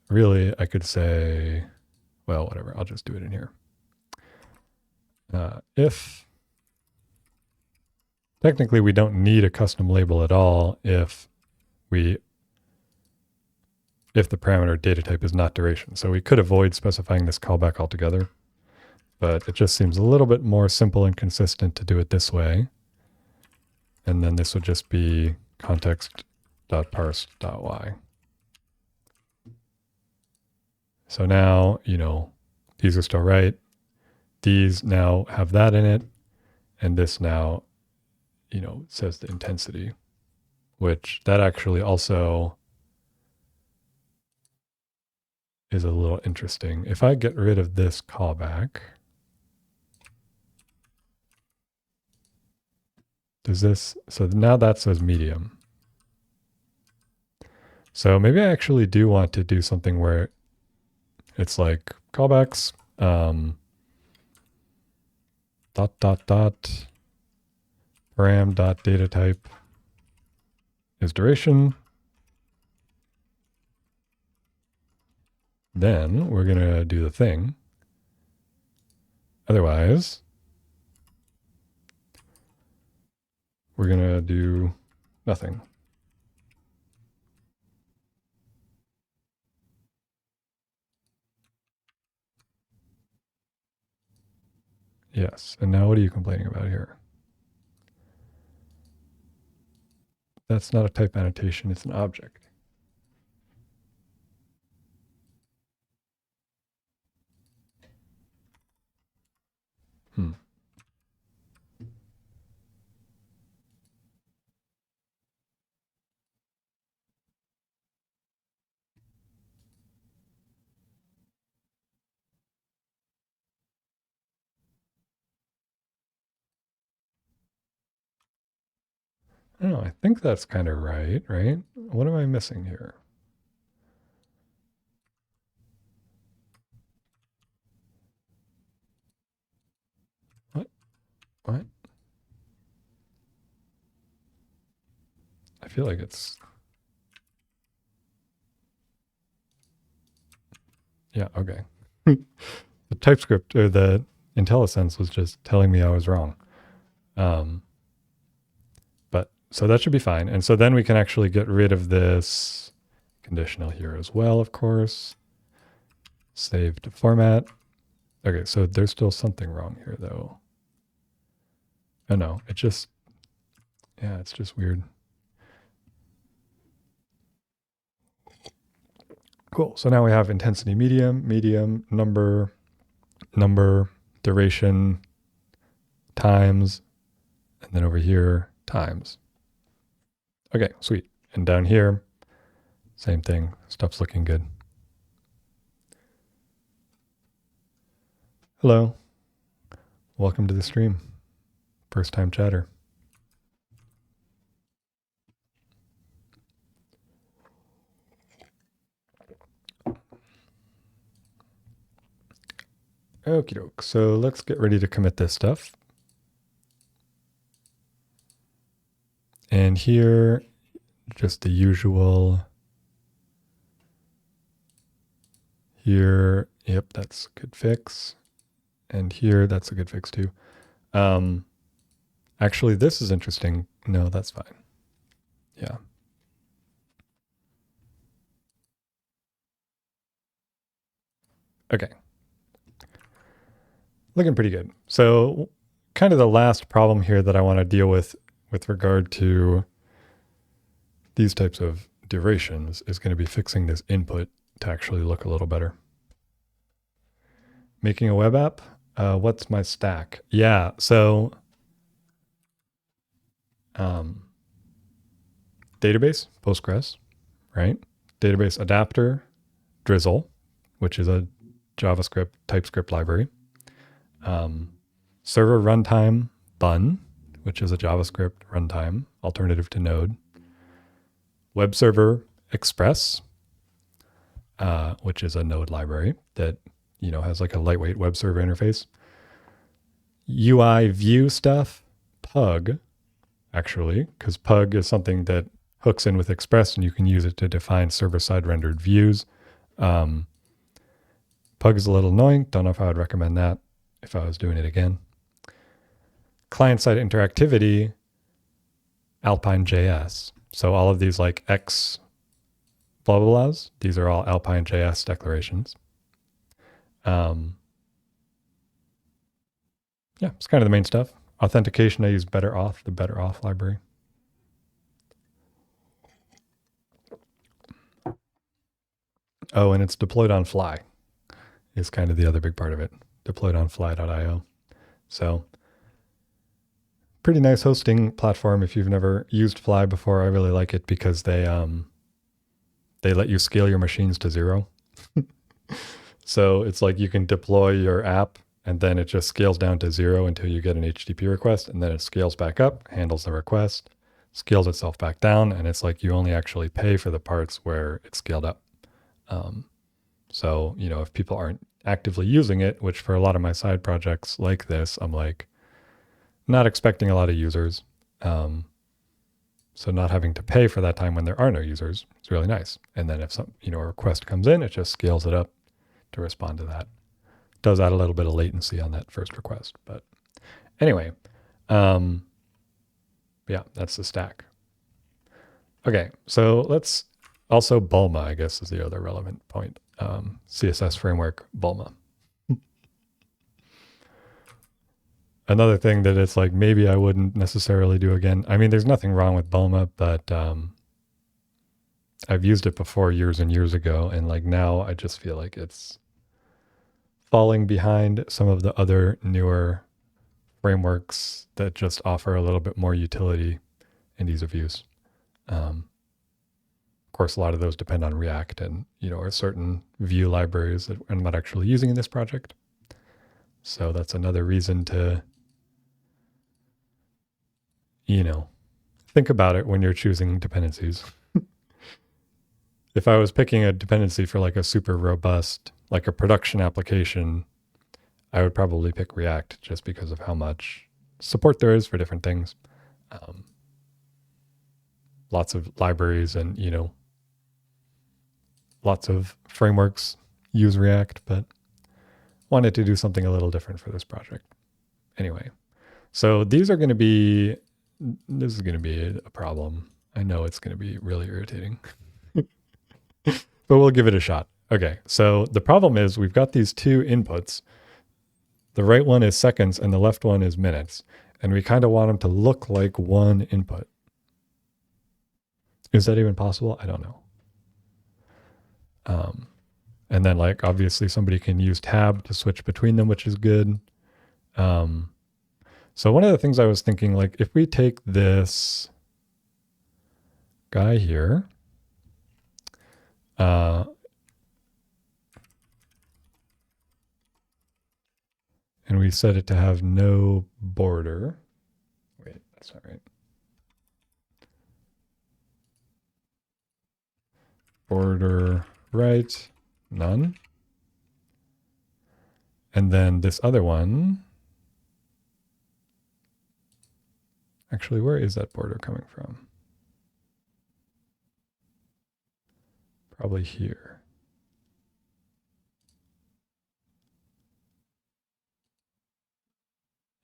really, I could say, well, whatever, I'll just do it in here. If, technically we don't need a custom label at all if the parameter data type is not duration. So we could avoid specifying this callback altogether, but it just seems a little bit more simple and consistent to do it this way. And then this would just be context.parse.y. So now, these are still right. These now have that in it. And this now, says the intensity, which that actually also is a little interesting. If I get rid of this callback, does this, so now that says medium. So maybe I actually do want to do something where it's like callbacks, param dot data type is duration. Then we're going to do the thing. Otherwise, we're going to do nothing. Yes. And now what are you complaining about here? That's not a type annotation. It's an object. Oh, I think that's kind of right? What am I missing here? What? What? I feel like it's... Yeah, okay. The TypeScript, or the IntelliSense was just telling me I was wrong. But so that should be fine. And so then we can actually get rid of this conditional here as well, of course. Save to format. Okay, so there's still something wrong here though. Oh no, it just, yeah, it's just weird. Cool. So now we have intensity medium, number, duration, times, and then over here, times. Okay, sweet. And down here, same thing. Stuff's looking good. Hello. Welcome to the stream. First time chatter. Okie doke. So let's get ready to commit this stuff. And here, just the usual. Here, yep, that's a good fix. And here, that's a good fix too. Actually, this is interesting. No, that's fine. Yeah. Okay. Looking pretty good. So kind of the last problem here that I want to deal with regard to these types of durations is going to be fixing this input to actually look a little better. Making a web app. What's my stack? Yeah, so database, Postgres, right? Database adapter, Drizzle, which is a JavaScript TypeScript library. Server runtime, Bun, which is a JavaScript runtime alternative to Node. Web server Express, which is a Node library that has like a lightweight web server interface. UI view stuff, Pug, actually, because Pug is something that hooks in with Express and you can use it to define server-side rendered views. Pug is a little annoying. Don't know if I would recommend that if I was doing it again. Client-side interactivity, Alpine.js. So all of these like X blah, blah, blahs, these are all Alpine.js declarations. Yeah, it's kind of the main stuff. Authentication, I use the Better Auth library. Oh, and it's deployed on Fly is kind of the other big part of it. Deployed on fly.io. So pretty nice hosting platform. If you've never used Fly before, I really like it because they let you scale your machines to 0. So it's like you can deploy your app and then it just scales down to 0 until you get an HTTP request, and then it scales back up, handles the request, scales itself back down, and it's like you only actually pay for the parts where it's scaled up. So, if people aren't actively using it, which for a lot of my side projects like this, I'm like not expecting a lot of users. So not having to pay for that time when there are no users is really nice. And then if some, a request comes in, it just scales it up to respond to that. Does add a little bit of latency on that first request. But anyway, yeah, that's the stack. Okay, so let's also Bulma, I guess, is the other relevant point. CSS framework, Bulma. Another thing that it's like maybe I wouldn't necessarily do again. I mean, there's nothing wrong with Bulma, but I've used it before years and years ago, and like now I just feel like it's falling behind some of the other newer frameworks that just offer a little bit more utility and ease of use. Of course, a lot of those depend on React and, or certain Vue libraries that I'm not actually using in this project. So that's another reason to, think about it when you're choosing dependencies. If I was picking a dependency for like a super robust, like a production application, I would probably pick React just because of how much support there is for different things. Lots of libraries and, lots of frameworks use React, but wanted to do something a little different for this project. Anyway, so this is going to be a problem. I know it's going to be really irritating, but we'll give it a shot. Okay, so the problem is we've got these two inputs. The right one is seconds and the left one is minutes. And we kind of want them to look like one input. Is that even possible? I don't know. And then like obviously somebody can use tab to switch between them, which is good. So one of the things I was thinking, like if we take this guy here, and we set it to have no border. Wait, that's not right. Border right, none. And then this other one, actually, where is that border coming from? Probably here.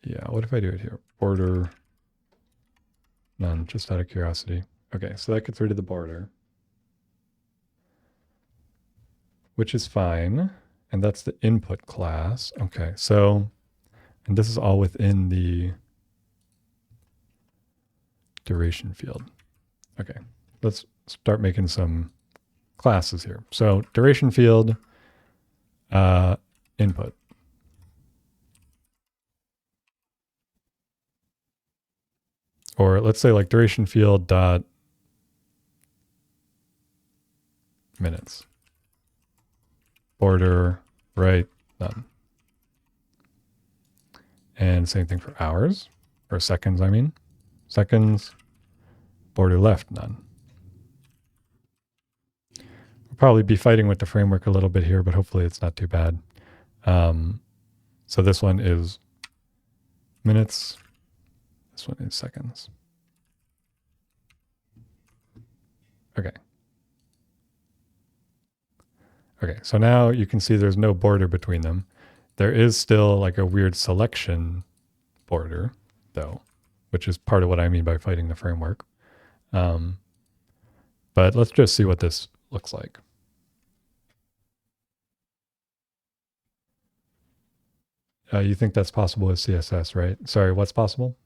Yeah, what if I do it here? Border, none, just out of curiosity. Okay, so that gets rid of the border, which is fine. And that's the input class. Okay, so, and this is all within the duration field. Okay, let's start making some classes here. So duration field, input. Or let's say like duration field dot minutes. Border right, none. And same thing for hours, or seconds, I mean. Seconds, border left, none. We'll probably be fighting with the framework a little bit here, but hopefully it's not too bad. So this one is minutes. This one is seconds. Okay. Okay, so now you can see there's no border between them. There is still like a weird selection border, though, which is part of what I mean by fighting the framework. But let's just see what this looks like. You think that's possible with CSS, right? Sorry, what's possible?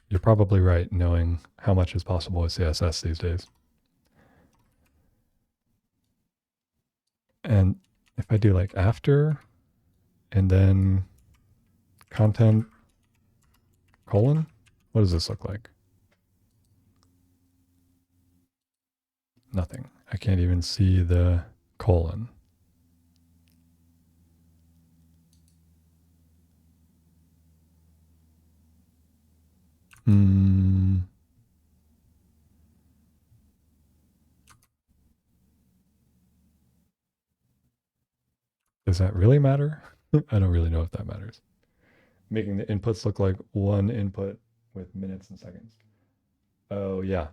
You're probably right, knowing how much is possible with CSS these days. And if I do like after, and then content, colon, what does this look like? Nothing. I can't even see the colon. Does that really matter? I don't really know if that matters. Making the inputs look like one input with minutes and seconds. Oh, yeah.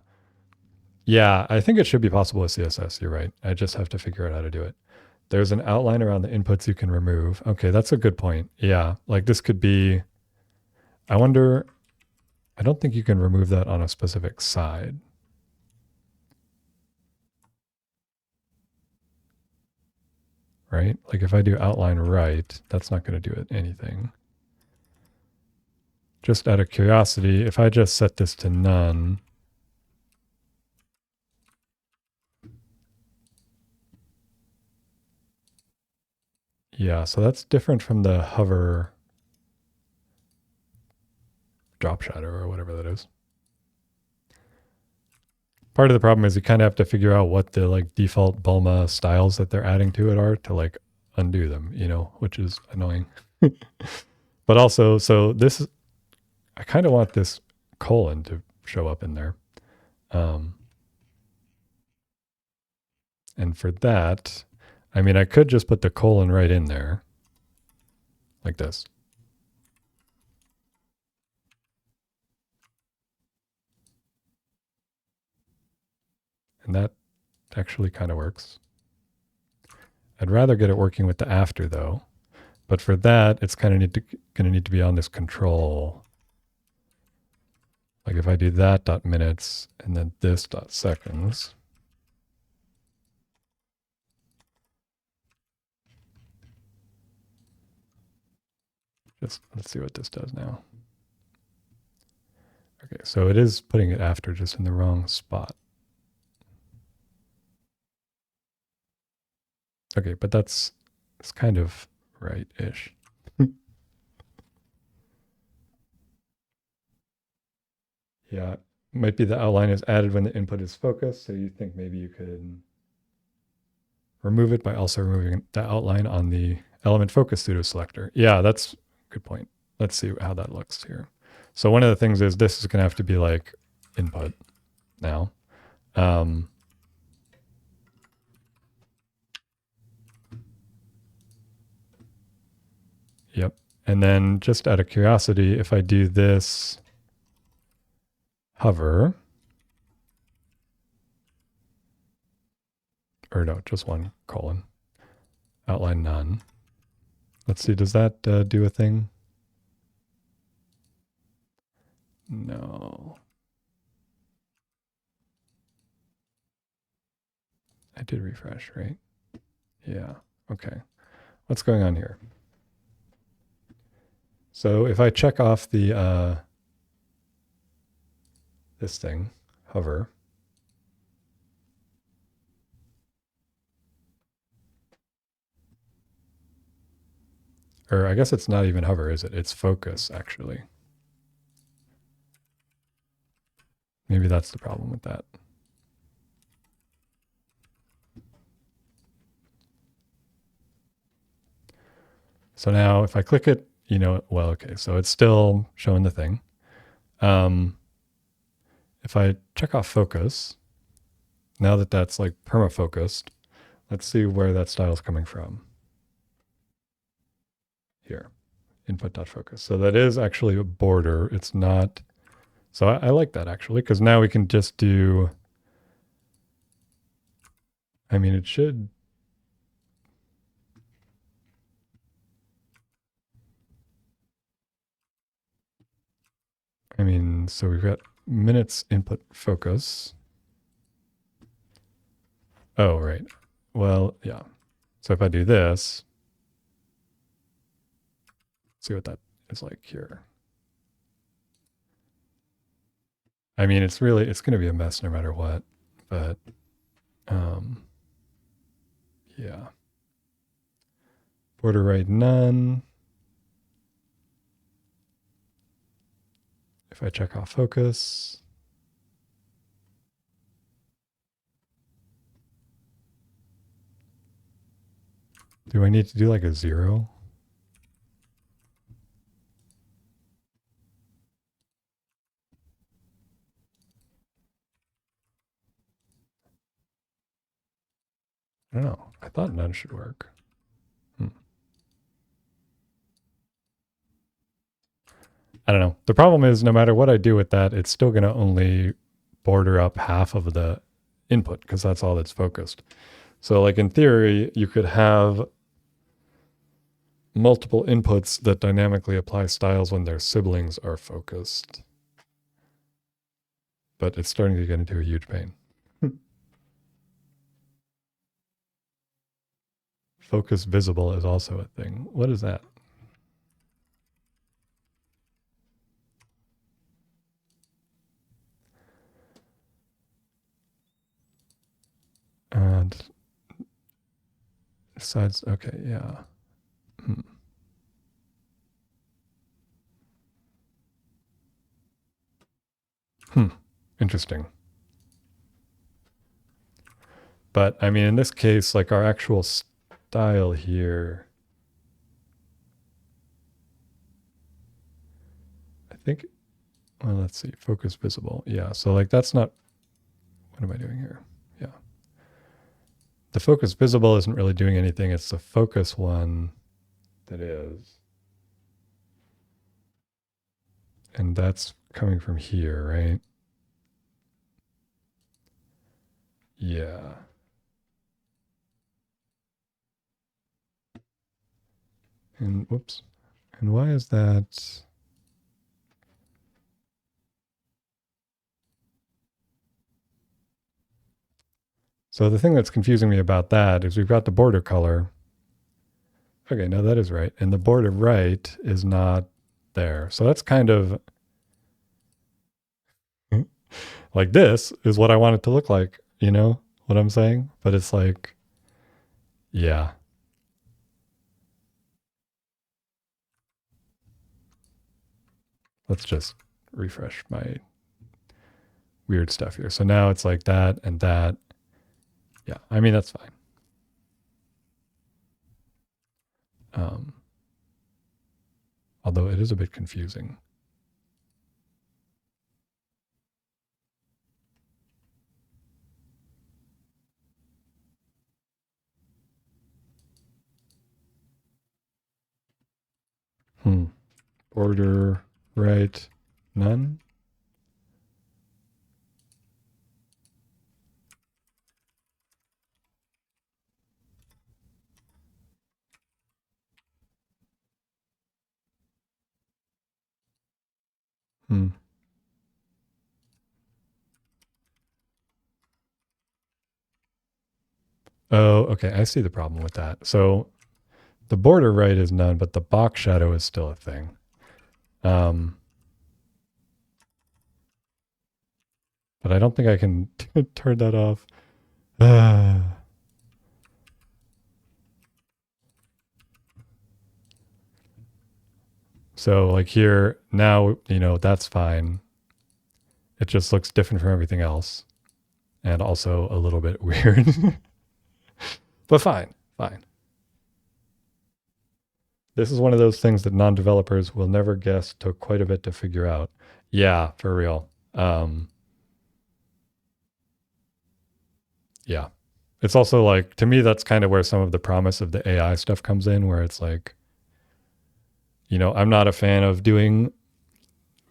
Yeah, I think it should be possible with CSS. You're right. I just have to figure out how to do it. There's an outline around the inputs you can remove. Okay, that's a good point. Yeah, like this could be, I wonder, I don't think you can remove that on a specific side. Right? Like if I do outline right, that's not going to do anything. Just out of curiosity, if I just set this to none, yeah, so that's different from the hover drop shadow or whatever that is. Part of the problem is you kind of have to figure out what the like default Bulma styles that they're adding to it are to like undo them, which is annoying. But also, so this, I kind of want this colon to show up in there. And for that, I mean, I could just put the colon right in there like this. And that actually kind of works. I'd rather get it working with the after though. But for that, it's kind of going to need to be on this control. Like if I do that dot minutes and then this dot seconds. Just let's see what this does now. Okay, so it is putting it after just in the wrong spot. Okay, but it's kind of right-ish. Yeah, might be the outline is added when the input is focused, so you think maybe you could remove it by also removing the outline on the element focus pseudo selector. Yeah, that's a good point. Let's see how that looks here. So one of the things is this is going to have to be like input now. Yep. And then just out of curiosity, if I do this hover, or no, just one colon, outline none. Let's see, does that do a thing? No. I did refresh, right? Yeah, okay. What's going on here? So if I check off the this thing, hover, or I guess it's not even hover, is it? It's focus, actually. Maybe that's the problem with that. So now if I click it, well, okay, so it's still showing the thing. If I check off focus, now that that's like perma-focused, let's see where that style is coming from. Here, input.focus. So that is actually a border. It's not. So I like that actually, because now we can just do, I mean, it should. I mean, so we've got minutes input focus. Oh, right. Well, yeah. So if I do this, see what that is like here. I mean, it's going to be a mess no matter what, but yeah. Border right none. If I check off focus, do I need to do like a 0? I don't know. I thought none should work. I don't know. The problem is no matter what I do with that, it's still going to only border up half of the input because that's all that's focused. So like in theory, you could have multiple inputs that dynamically apply styles when their siblings are focused. But it's starting to get into a huge pain. Focus visible is also a thing. What is that? And besides, okay, yeah. Interesting. But I mean, in this case, like our actual style here, I think well, let's see, focus visible. Yeah, so like that's not, what am I doing here? Yeah. The focus visible isn't really doing anything. It's the focus one that is. And that's coming from here, right? Yeah. And whoops. And why is that? So the thing that's confusing me about that is we've got the border color. Okay, no, that is right. And the border right is not there. So that's kind of like this is what I want it to look like, you know what I'm saying? But it's like, yeah. Let's just refresh my weird stuff here. So now it's like that and that. Yeah, I mean, that's fine. Um, although it is a bit confusing. Border right, none. Hmm. Oh, okay. I see the problem with that. So the border right is none, but the box shadow is still a thing. But I don't think I can turn that off. So like here now, that's fine. It just looks different from everything else, and also a little bit weird, but fine, fine. This is one of those things that non-developers will never guess. Took quite a bit to figure out. Yeah, for real. Yeah. It's also like, to me, that's kind of where some of the promise of the AI stuff comes in, where it's like, I'm not a fan of doing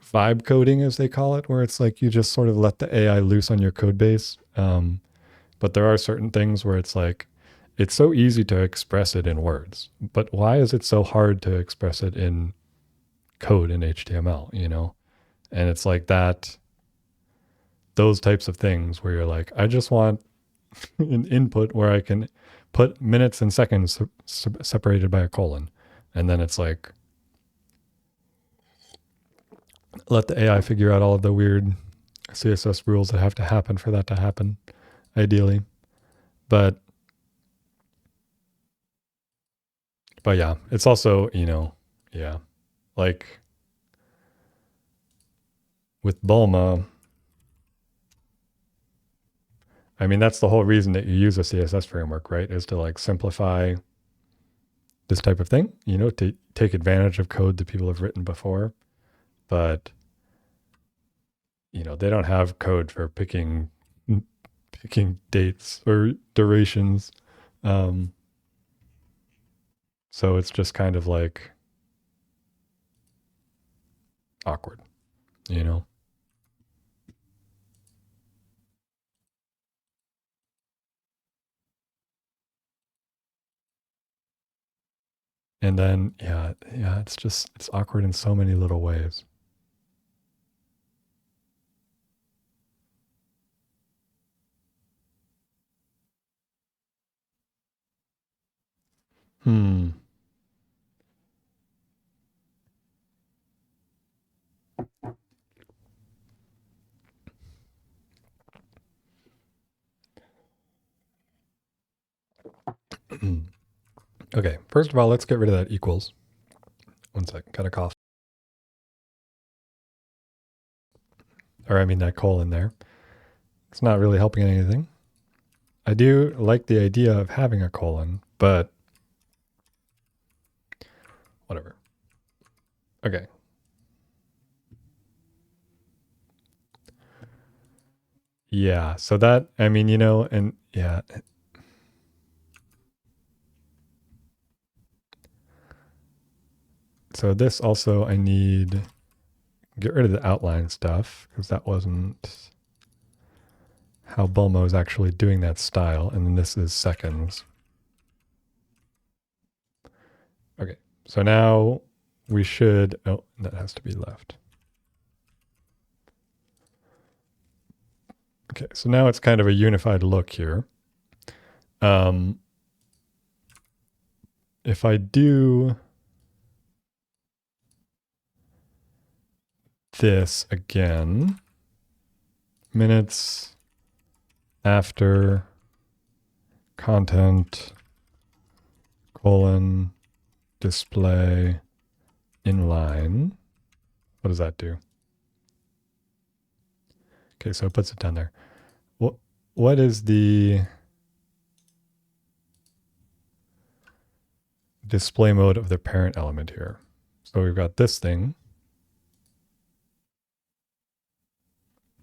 vibe coding, as they call it, where it's like you just sort of let the AI loose on your code base. But there are certain things where it's like, it's so easy to express it in words, but why is it so hard to express it in code in HTML? And it's like that, those types of things where you're like, I just want an input where I can put minutes and seconds separated by a colon. And then it's like, let the AI figure out all of the weird CSS rules that have to happen for that to happen, ideally. But yeah, it's also, yeah, like with Bulma, I mean, that's the whole reason that you use a CSS framework, right? Is to like simplify this type of thing, to take advantage of code that people have written before. But, they don't have code for picking dates or durations. Um, so it's just kind of like awkward, you know? And then, yeah, it's awkward in so many little ways. Hmm. Okay, first of all, let's get rid of that equals. One second, got a cough. Or I mean that colon there. It's not really helping anything. I do like the idea of having a colon, but whatever. Okay. Yeah. So that, I mean, you know, and yeah. So this also, I need get rid of the outline stuff because that wasn't how Bulma is actually doing that style. And then this is seconds. Okay. So now we should, oh, that has to be left. Okay. So now it's kind of a unified look here. If I do this again, minutes after content colon display inline. What does that do? Okay, so it puts it down there. What is the display mode of the parent element here? So we've got this thing,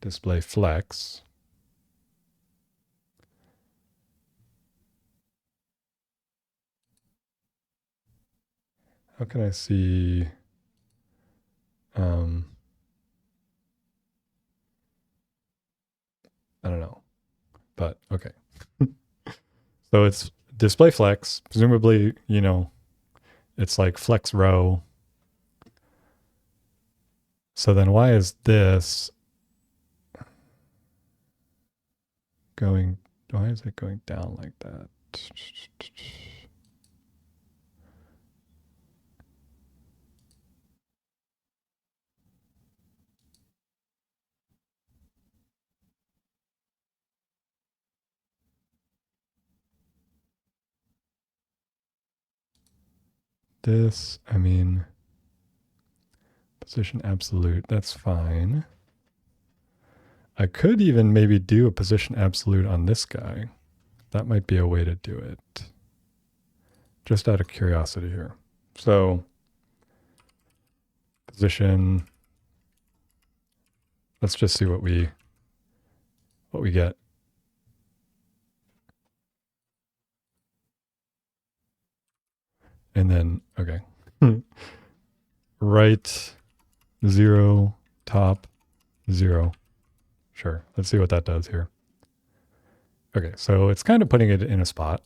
display flex. How can I see? I don't know, but okay. So it's display flex. Presumably, you know, it's like flex row. So then why is this going, why is it going down like that? This, I mean, position absolute, that's fine. I could even maybe do a position absolute on this guy. That might be a way to do it. Just out of curiosity here. So position, let's just see what we get. And then, okay. Right 0, top 0. Sure. Let's see what that does here. Okay, so it's kind of putting it in a spot.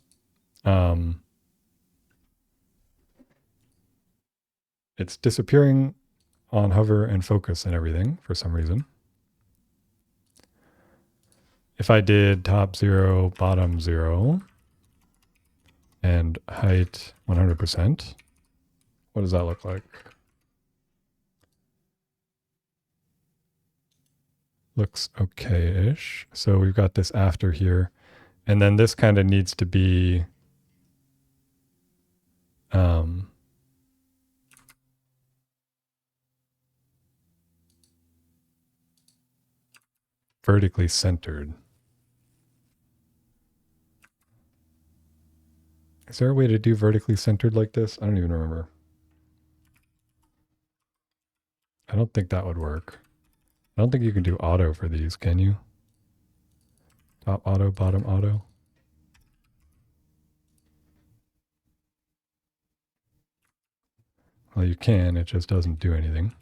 It's disappearing on hover and focus and everything for some reason. If I did top 0, bottom 0, and height 100%, what does that look like? Looks okay-ish. So we've got this after here. And then this kind of needs to be vertically centered. Is there a way to do vertically centered like this? I don't even remember. I don't think that would work. I don't think you can do auto for these, can you? Top auto, bottom auto. Well, you can, it just doesn't do anything.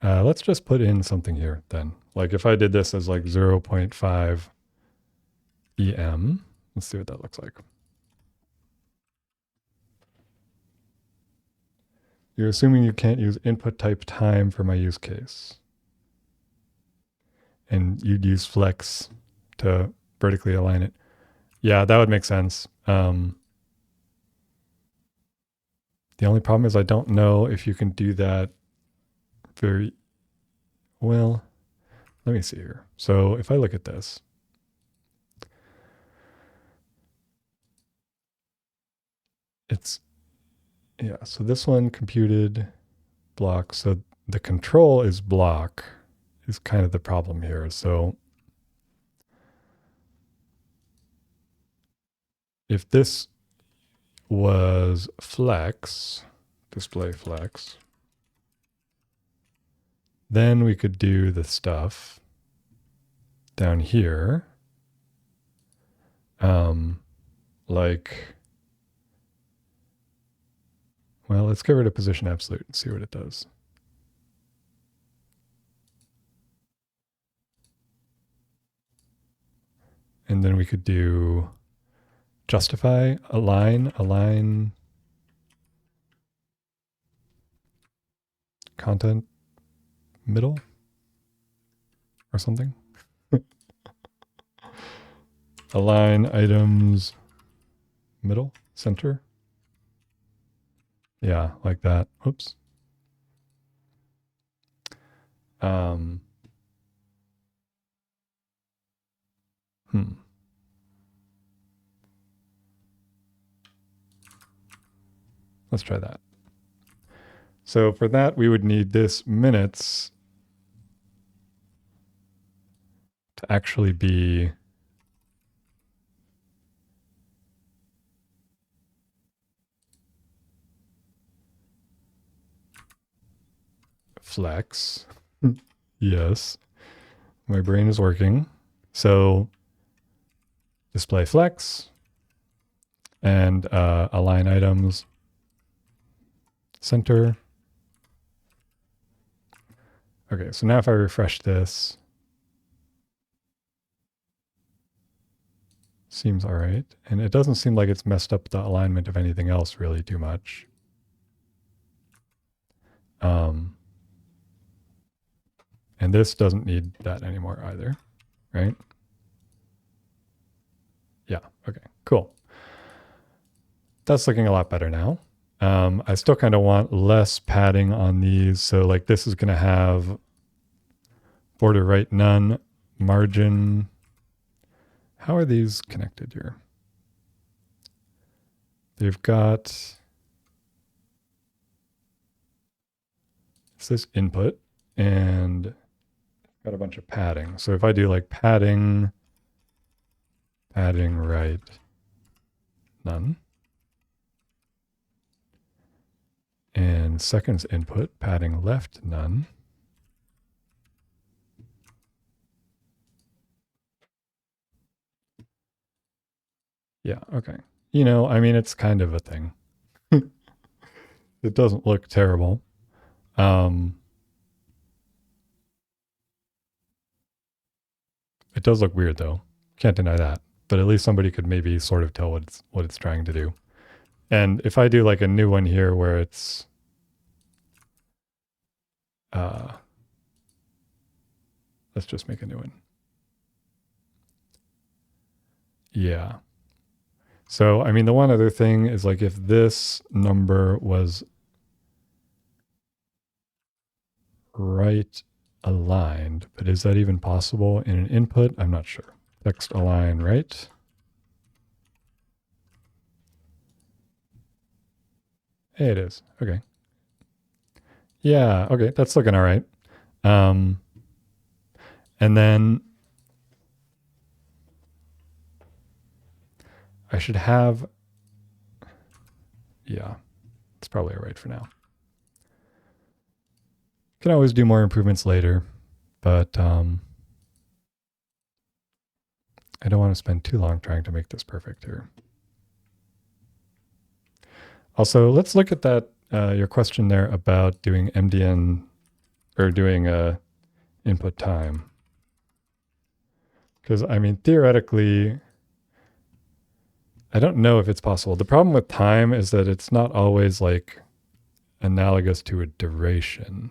Let's just put in something here then. Like if I did this as like 0.5 EM, let's see what that looks like. You're assuming you can't use input type time for my use case. And you'd use flex to vertically align it. Yeah, that would make sense. The only problem is I don't know if you can do that very well. Let me see here. So if I look at this, it's, yeah, so this one computed block. So the control is block is kind of the problem here. So if this was flex, display flex, Then we could do the stuff down here. Like, well, let's get rid of position absolute and see what it does. And then we could do justify, align content middle or something. Align items middle, center. Yeah, like that. Oops. Let's try that. So for that, we would need this minutes to actually be flex. Yes, my brain is working. So display flex and align items center. Okay, so now if I refresh this, seems all right. And it doesn't seem like it's messed up the alignment of anything else really too much. And this doesn't need that anymore either, right? Yeah, okay, cool. That's looking a lot better now. I still kind of want less padding on these. So like this is going to have border right none, margin. How are these connected here? They've got this input and got a bunch of padding. So if I do like padding right none, and seconds input, padding left none. Yeah, okay. You know, I mean, it's kind of a thing. It doesn't look terrible. It does look weird though. Can't deny that. But at least somebody could maybe sort of tell what it's trying to do. And if I do like a new one here where it's let's just make a new one. Yeah. So, I mean, the one other thing is like if this number was right aligned, but is that even possible in an input? I'm not sure. Text align right. Hey, it is. Okay. Yeah, okay, that's looking all right. And then I should have, yeah, it's probably all right for now. Can always do more improvements later, but I don't want to spend too long trying to make this perfect here. Also, let's look at that, your question there about doing MDN or doing input time. Because, I mean, theoretically, I don't know if it's possible. The problem with time is that it's not always like analogous to a duration.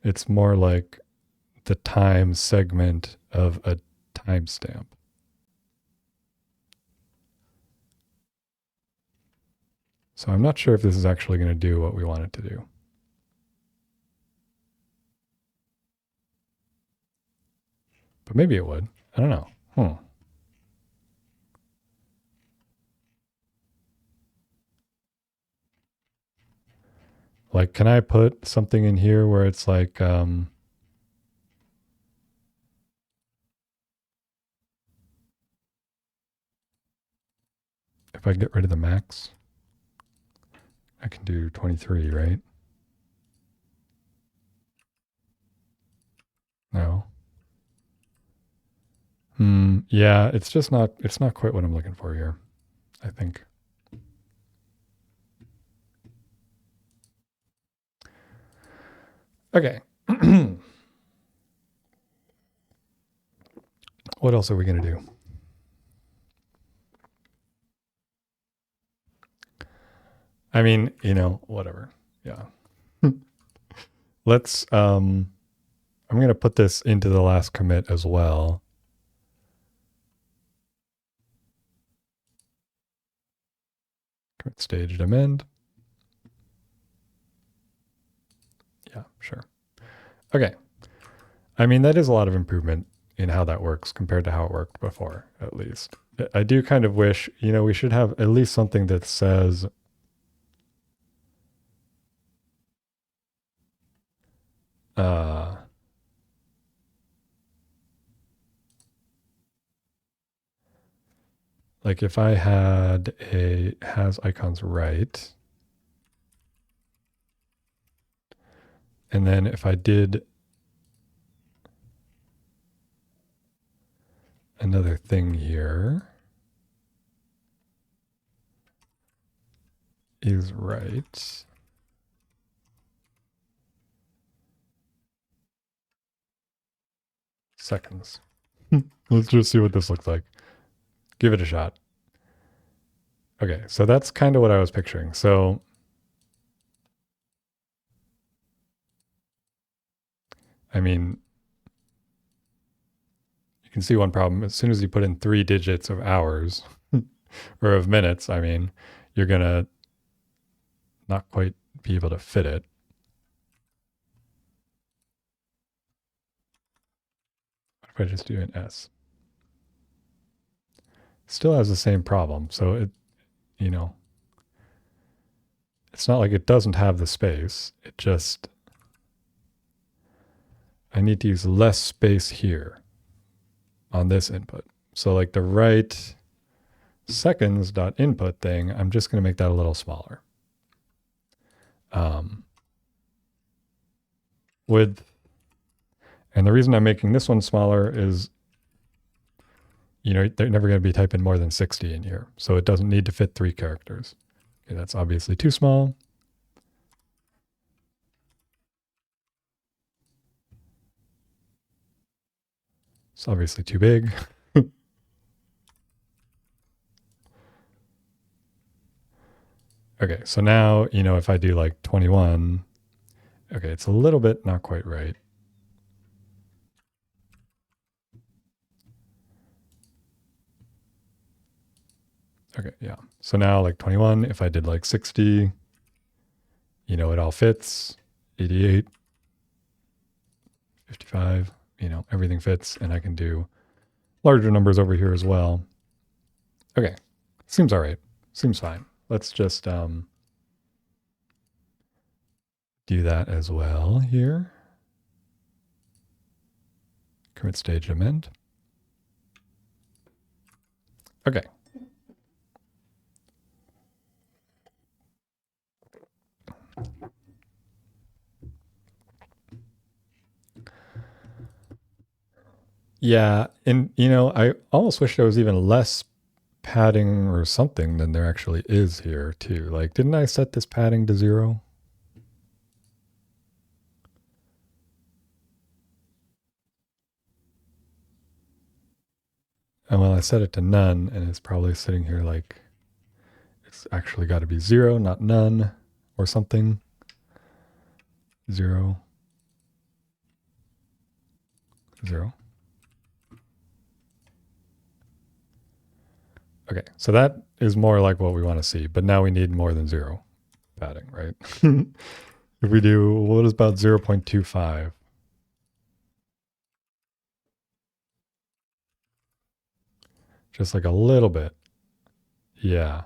It's more like the time segment of a timestamp. So I'm not sure if this is actually going to do what we want it to do. But maybe it would. I don't know. Like, can I put something in here where it's like, if I get rid of the max? I can do 23, right? No. Yeah, it's just not, it's not quite what I'm looking for here, I think. Okay. What else are we going to do? I mean, you know, whatever. Yeah. Let's, I'm going to put this into the last commit as well. Commit staged amend. Yeah, sure. Okay. I mean, that is a lot of improvement in how that works compared to how it worked before, at least. I do kind of wish, you know, we should have at least something that says, like if I had a has icons right, and then if I did another thing here, is right. Seconds. Let's just see what this looks like. Give it a shot. Okay, so that's kind of what I was picturing. So I mean, you can see one problem. As soon as you put in 3 digits of hours or of minutes, I mean, you're going to not quite be able to fit it. What if I just do an S? Still has the same problem. So it, you know, it's not like it doesn't have the space. It just, I need to use less space here on this input. So like the right seconds.input thing, I'm just going to make that a little smaller. Width. And the reason I'm making this one smaller is, you know, they're never going to be typing more than 60 in here. So it doesn't need to fit 3 characters. Okay, that's obviously too small. It's obviously too big. Okay, so now, you know, if I do like 21, okay, it's a little bit not quite right. Okay, yeah. So now like 21, if I did like 60, you know, it all fits. 88, 55, you know, everything fits, and I can do larger numbers over here as well. Okay, seems all right. Seems fine. Let's just do that as well here. Commit stage amend. Okay. Yeah, and you know, I almost wish there was even less padding or something than there actually is here too. Like, didn't I set this padding to 0? And well, I set it to none, and it's probably sitting here like it's actually got to be 0, not none, or something. 0, 0. Okay, so that is more like what we want to see, but now we need more than 0 padding, right? If we do, what is about 0.25? Just like a little bit. Yeah.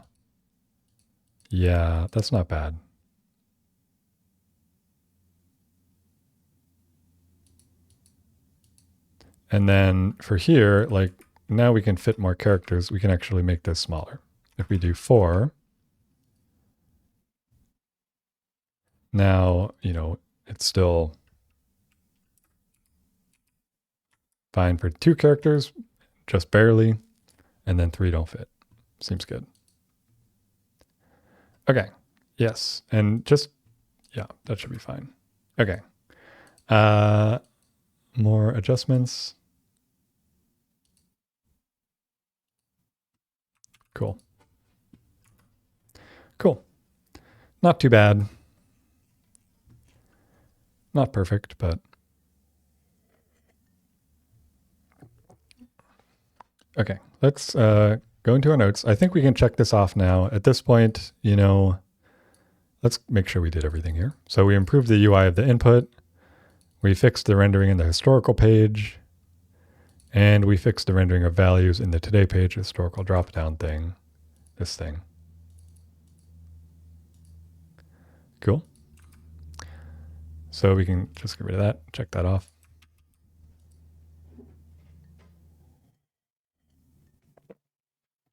Yeah, that's not bad. And then for here, like now we can fit more characters. We can actually make this smaller. If we do 4, Now, it's still fine for 2 characters, just barely, and then 3 don't fit. Seems good. Okay. Yes. And yeah, that should be fine. Okay. More adjustments. Cool. Cool. Not too bad. Not perfect, but okay. Let's go into our notes. I think we can check this off now. At this point, let's make sure we did everything here. So we improved the UI of the input. We fixed the rendering in the historical page. And we fixed the rendering of values in the today page historical dropdown thing. This thing. Cool. So we can just get rid of that, check that off.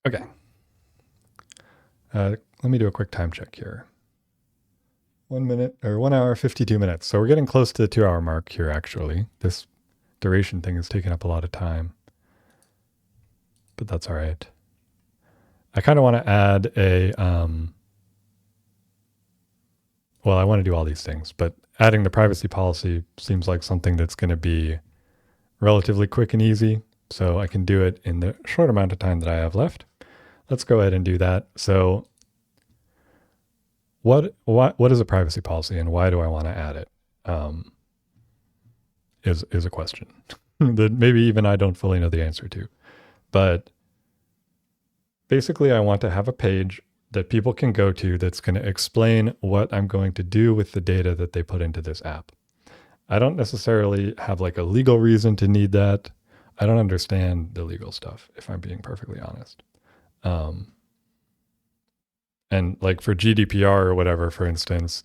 Okay. Let me do a quick time check here. 1 minute or 1 hour, 52 minutes. So we're getting close to the 2-hour mark here, actually. This duration thing is taking up a lot of time, but that's all right. I kind of want to add well, I want to do all these things, but adding the privacy policy seems like something that's going to be relatively quick and easy. So I can do it in the short amount of time that I have left. Let's go ahead and do that. So what is a privacy policy and why do I want to add it? Is a question that maybe even I don't fully know the answer to. But basically, I want to have a page that people can go to that's going to explain what I'm going to do with the data that they put into this app. I don't necessarily have like a legal reason to need that. I don't understand the legal stuff, if I'm being perfectly honest. And like for GDPR or whatever, for instance,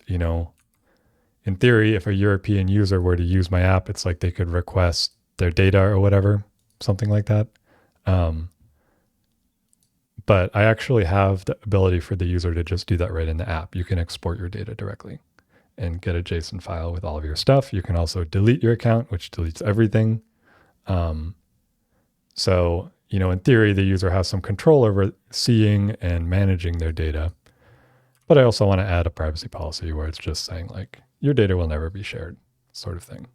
in theory, if a European user were to use my app, it's like they could request their data or whatever, something like that. But I actually have the ability for the user to just do that right in the app. You can export your data directly and get a JSON file with all of your stuff. You can also delete your account, which deletes everything. So, in theory, the user has some control over seeing and managing their data. But I also want to add a privacy policy where it's just saying like, your data will never be shared, sort of thing.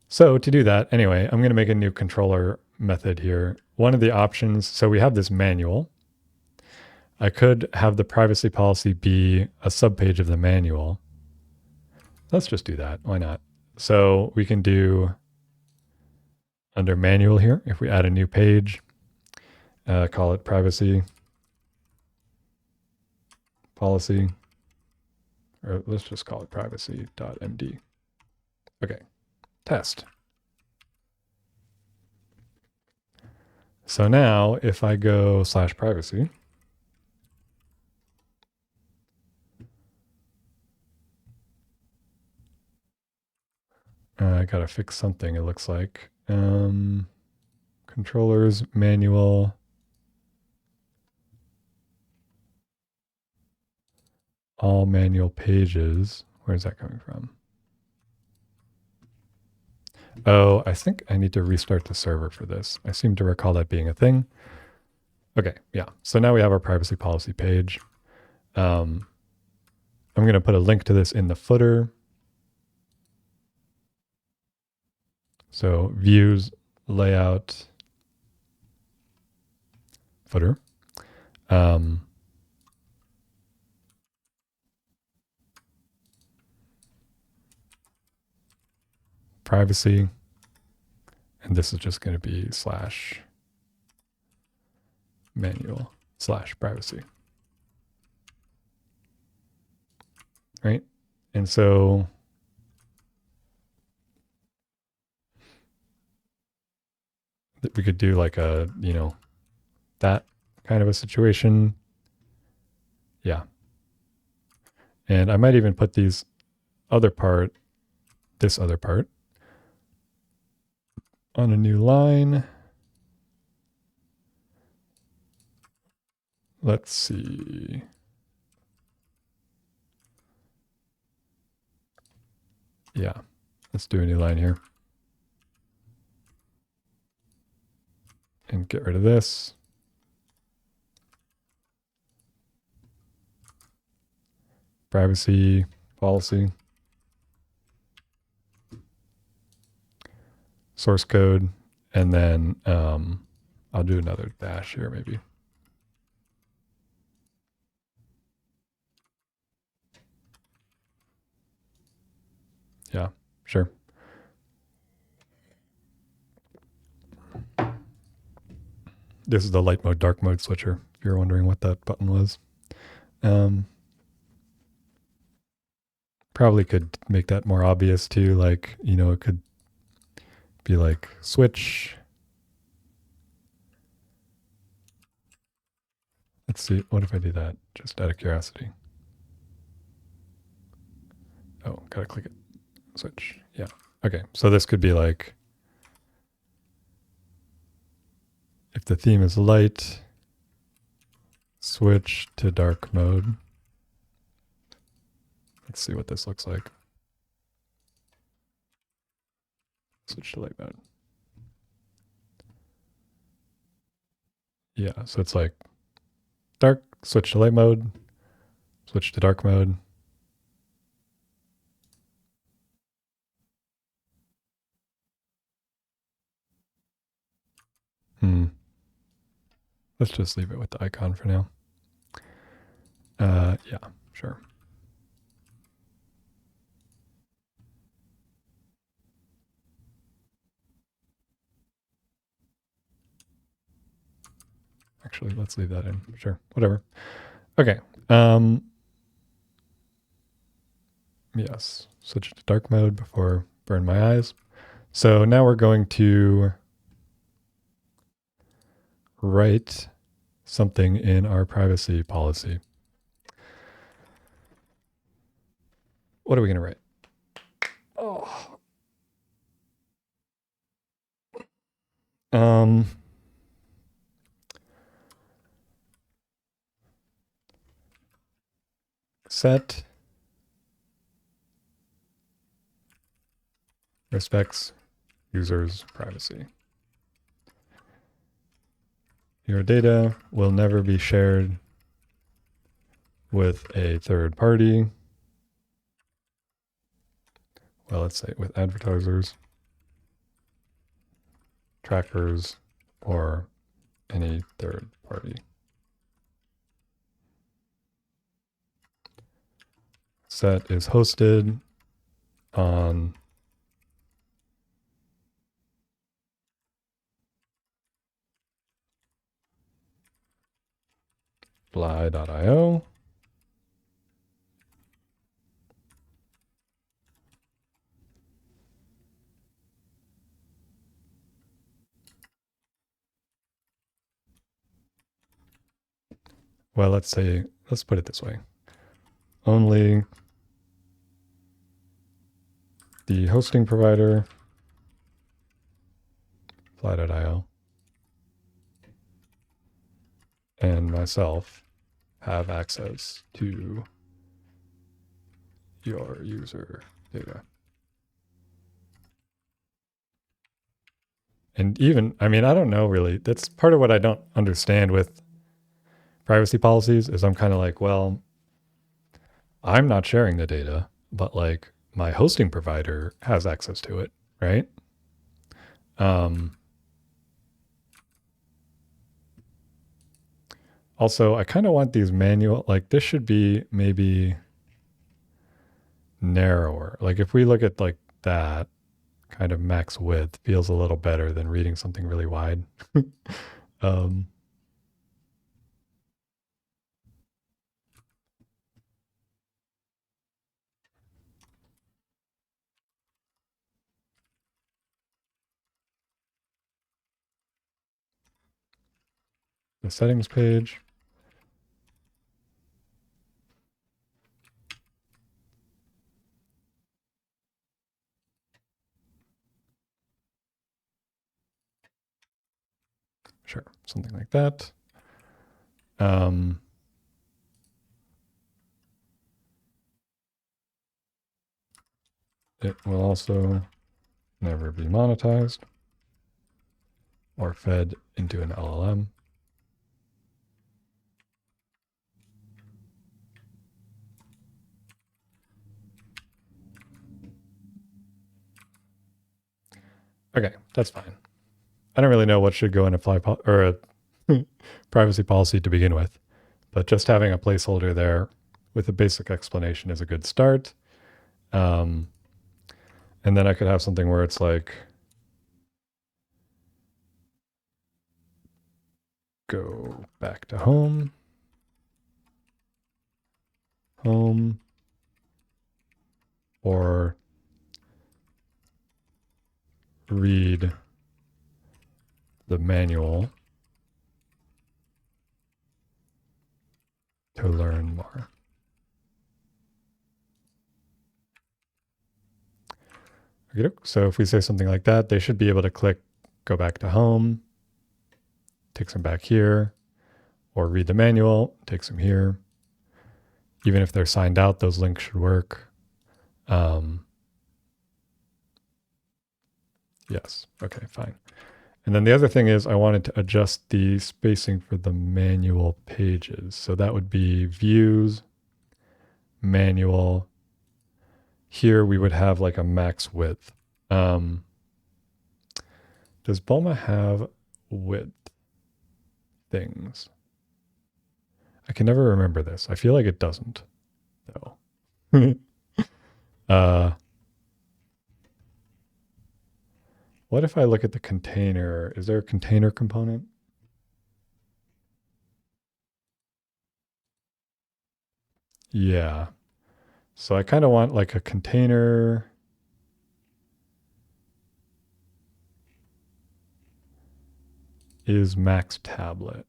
So to do that, anyway, I'm going to make a new controller method here. One of the options, so we have this manual. I could have the privacy policy be a subpage of the manual. Let's just do that. Why not? So we can do under manual here, if we add a new page, call it privacy policy, or let's just call it privacy.md. Okay, test. So now if I go /privacy, I got to fix something, it looks like. Controllers, manual. All manual pages. Where's that coming from? Oh, I think I need to restart the server for this. I seem to recall that being a thing. Okay, yeah. So now we have our privacy policy page. I'm going to put a link to this in the footer. So views, layout, footer. Privacy. And this is just going to be /manual/privacy. Right? And so we could do like a, that kind of a situation. Yeah. And I might even put this other part on a new line. Let's see. Yeah, let's do a new line here. And get rid of this. Privacy policy. Source code. And then I'll do another dash here maybe. Yeah, sure. This is the light mode, dark mode switcher, if you're wondering what that button was. Probably could make that more obvious too. Like, you know, it could be like switch. Let's see, what if I do that? Just out of curiosity. Oh, gotta click it. Switch. Yeah. Okay, so this could be like, if the theme is light, switch to dark mode. Let's see what this looks like. Switch to light mode. Yeah, so it's like dark, switch to light mode, switch to dark mode. Let's just leave it with the icon for now. Yeah, sure. Actually, let's leave that in. Sure, whatever. Okay. Yes, switch to dark mode before burn my eyes. So now we're going to write something in our privacy policy. What are we going to write? Oh. Set respects users' privacy. Your data will never be shared with a third party. Well, let's say with advertisers, trackers, or any third party. Set is hosted on fly.io. Well, let's put it this way. Only the hosting provider, fly.io, and myself have access to your user data. And even, I mean, I don't know really. That's part of what I don't understand with privacy policies is I'm kind of like, well, I'm not sharing the data, but like my hosting provider has access to it, right? Also, I kind of want these manual, like this should be maybe narrower. Like if we look at like that kind of max width feels a little better than reading something really wide. The settings page. Sure, something like that. it will also never be monetized or fed into an LLM. Okay, that's fine. I don't really know what should go in a privacy policy to begin with, but just having a placeholder there with a basic explanation is a good start. And then I could have something where it's like, go back to home, or read the manual to learn more. So if we say something like that, they should be able to click go back to home, takes them back here, or read the manual, takes them here. Even if they're signed out, those links should work. Yes, okay, fine. And then the other thing is I wanted to adjust the spacing for the manual pages. So that would be views, manual. Here we would have like a max width. Does Bulma have width things? I can never remember this. I feel like it doesn't, though. What if I look at the container? Is there a container component? Yeah. So I kind of want like a container. Is max tablet.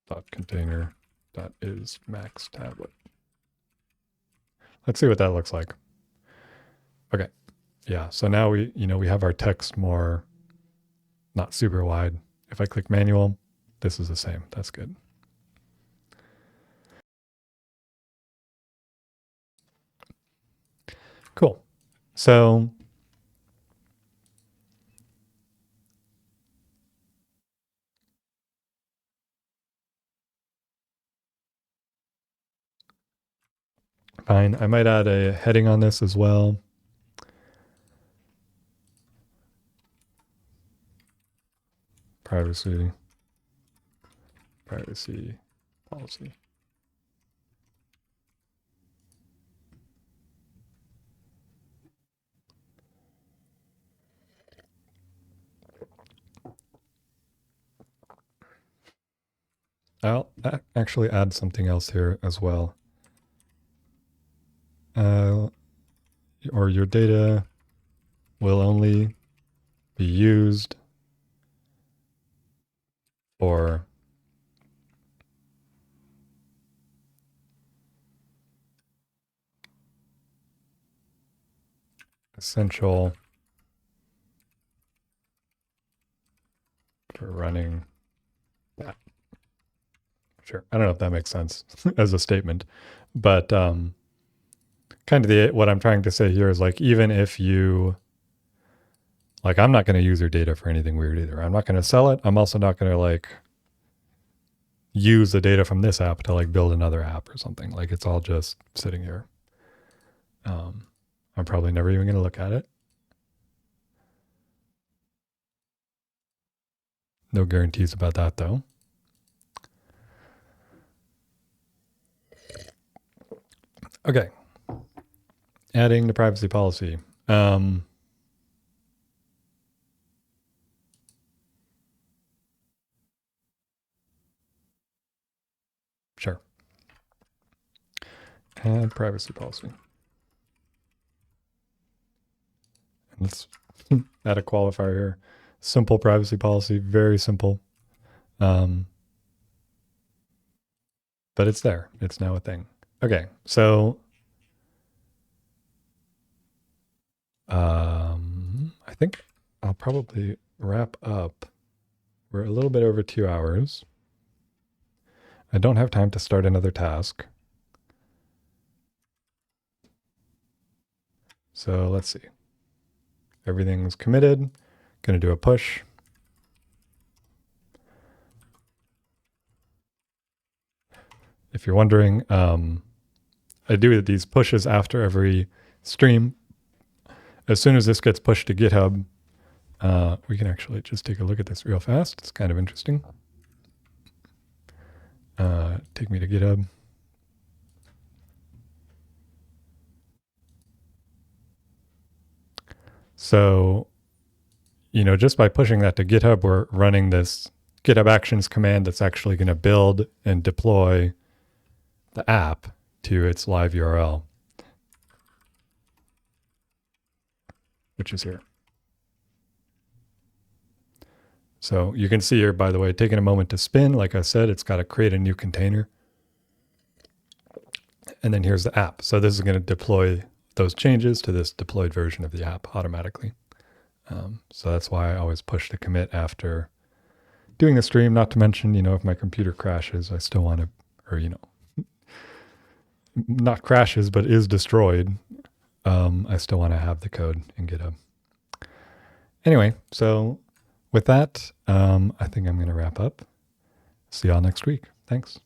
Dot container dot is max tablet. Let's see what that looks like. Okay. Yeah. So now we have our text more, not super wide. If I click manual, this is the same. That's good. Cool. So fine. I might add a heading on this as well. Privacy policy. I'll actually add something else here as well. Or your data will only be used for essential for running that. Sure. I don't know if that makes sense as a statement, but kind of what I'm trying to say here is like, even if you, like, I'm not going to use your data for anything weird either. I'm not going to sell it. I'm also not going to like use the data from this app to like build another app or something. Like it's all just sitting here. I'm probably never even going to look at it. No guarantees about that though. Okay. Adding the privacy policy. Sure. Add privacy policy. And let's add a qualifier here. Simple privacy policy, very simple. But it's there. It's now a thing. Okay, so I think I'll probably wrap up we're a little bit over 2 hours. I don't have time to start another task. So let's see. Everything's committed. Going to do a push. If you're wondering, I do these pushes after every stream. As soon as this gets pushed to GitHub, we can actually just take a look at this real fast. It's kind of interesting. Take me to GitHub. So, just by pushing that to GitHub, we're running this GitHub Actions command that's actually going to build and deploy the app to its live URL, which is here. So you can see here, by the way, taking a moment to spin. Like I said, it's got to create a new container. And then here's the app. So this is going to deploy those changes to this deployed version of the app automatically. So that's why I always push the commit after doing the stream. Not to mention, if my computer crashes, I still want to, or, not crashes, but is destroyed. I still want to have the code in GitHub. Anyway, so with that, I think I'm going to wrap up. See y'all next week. Thanks.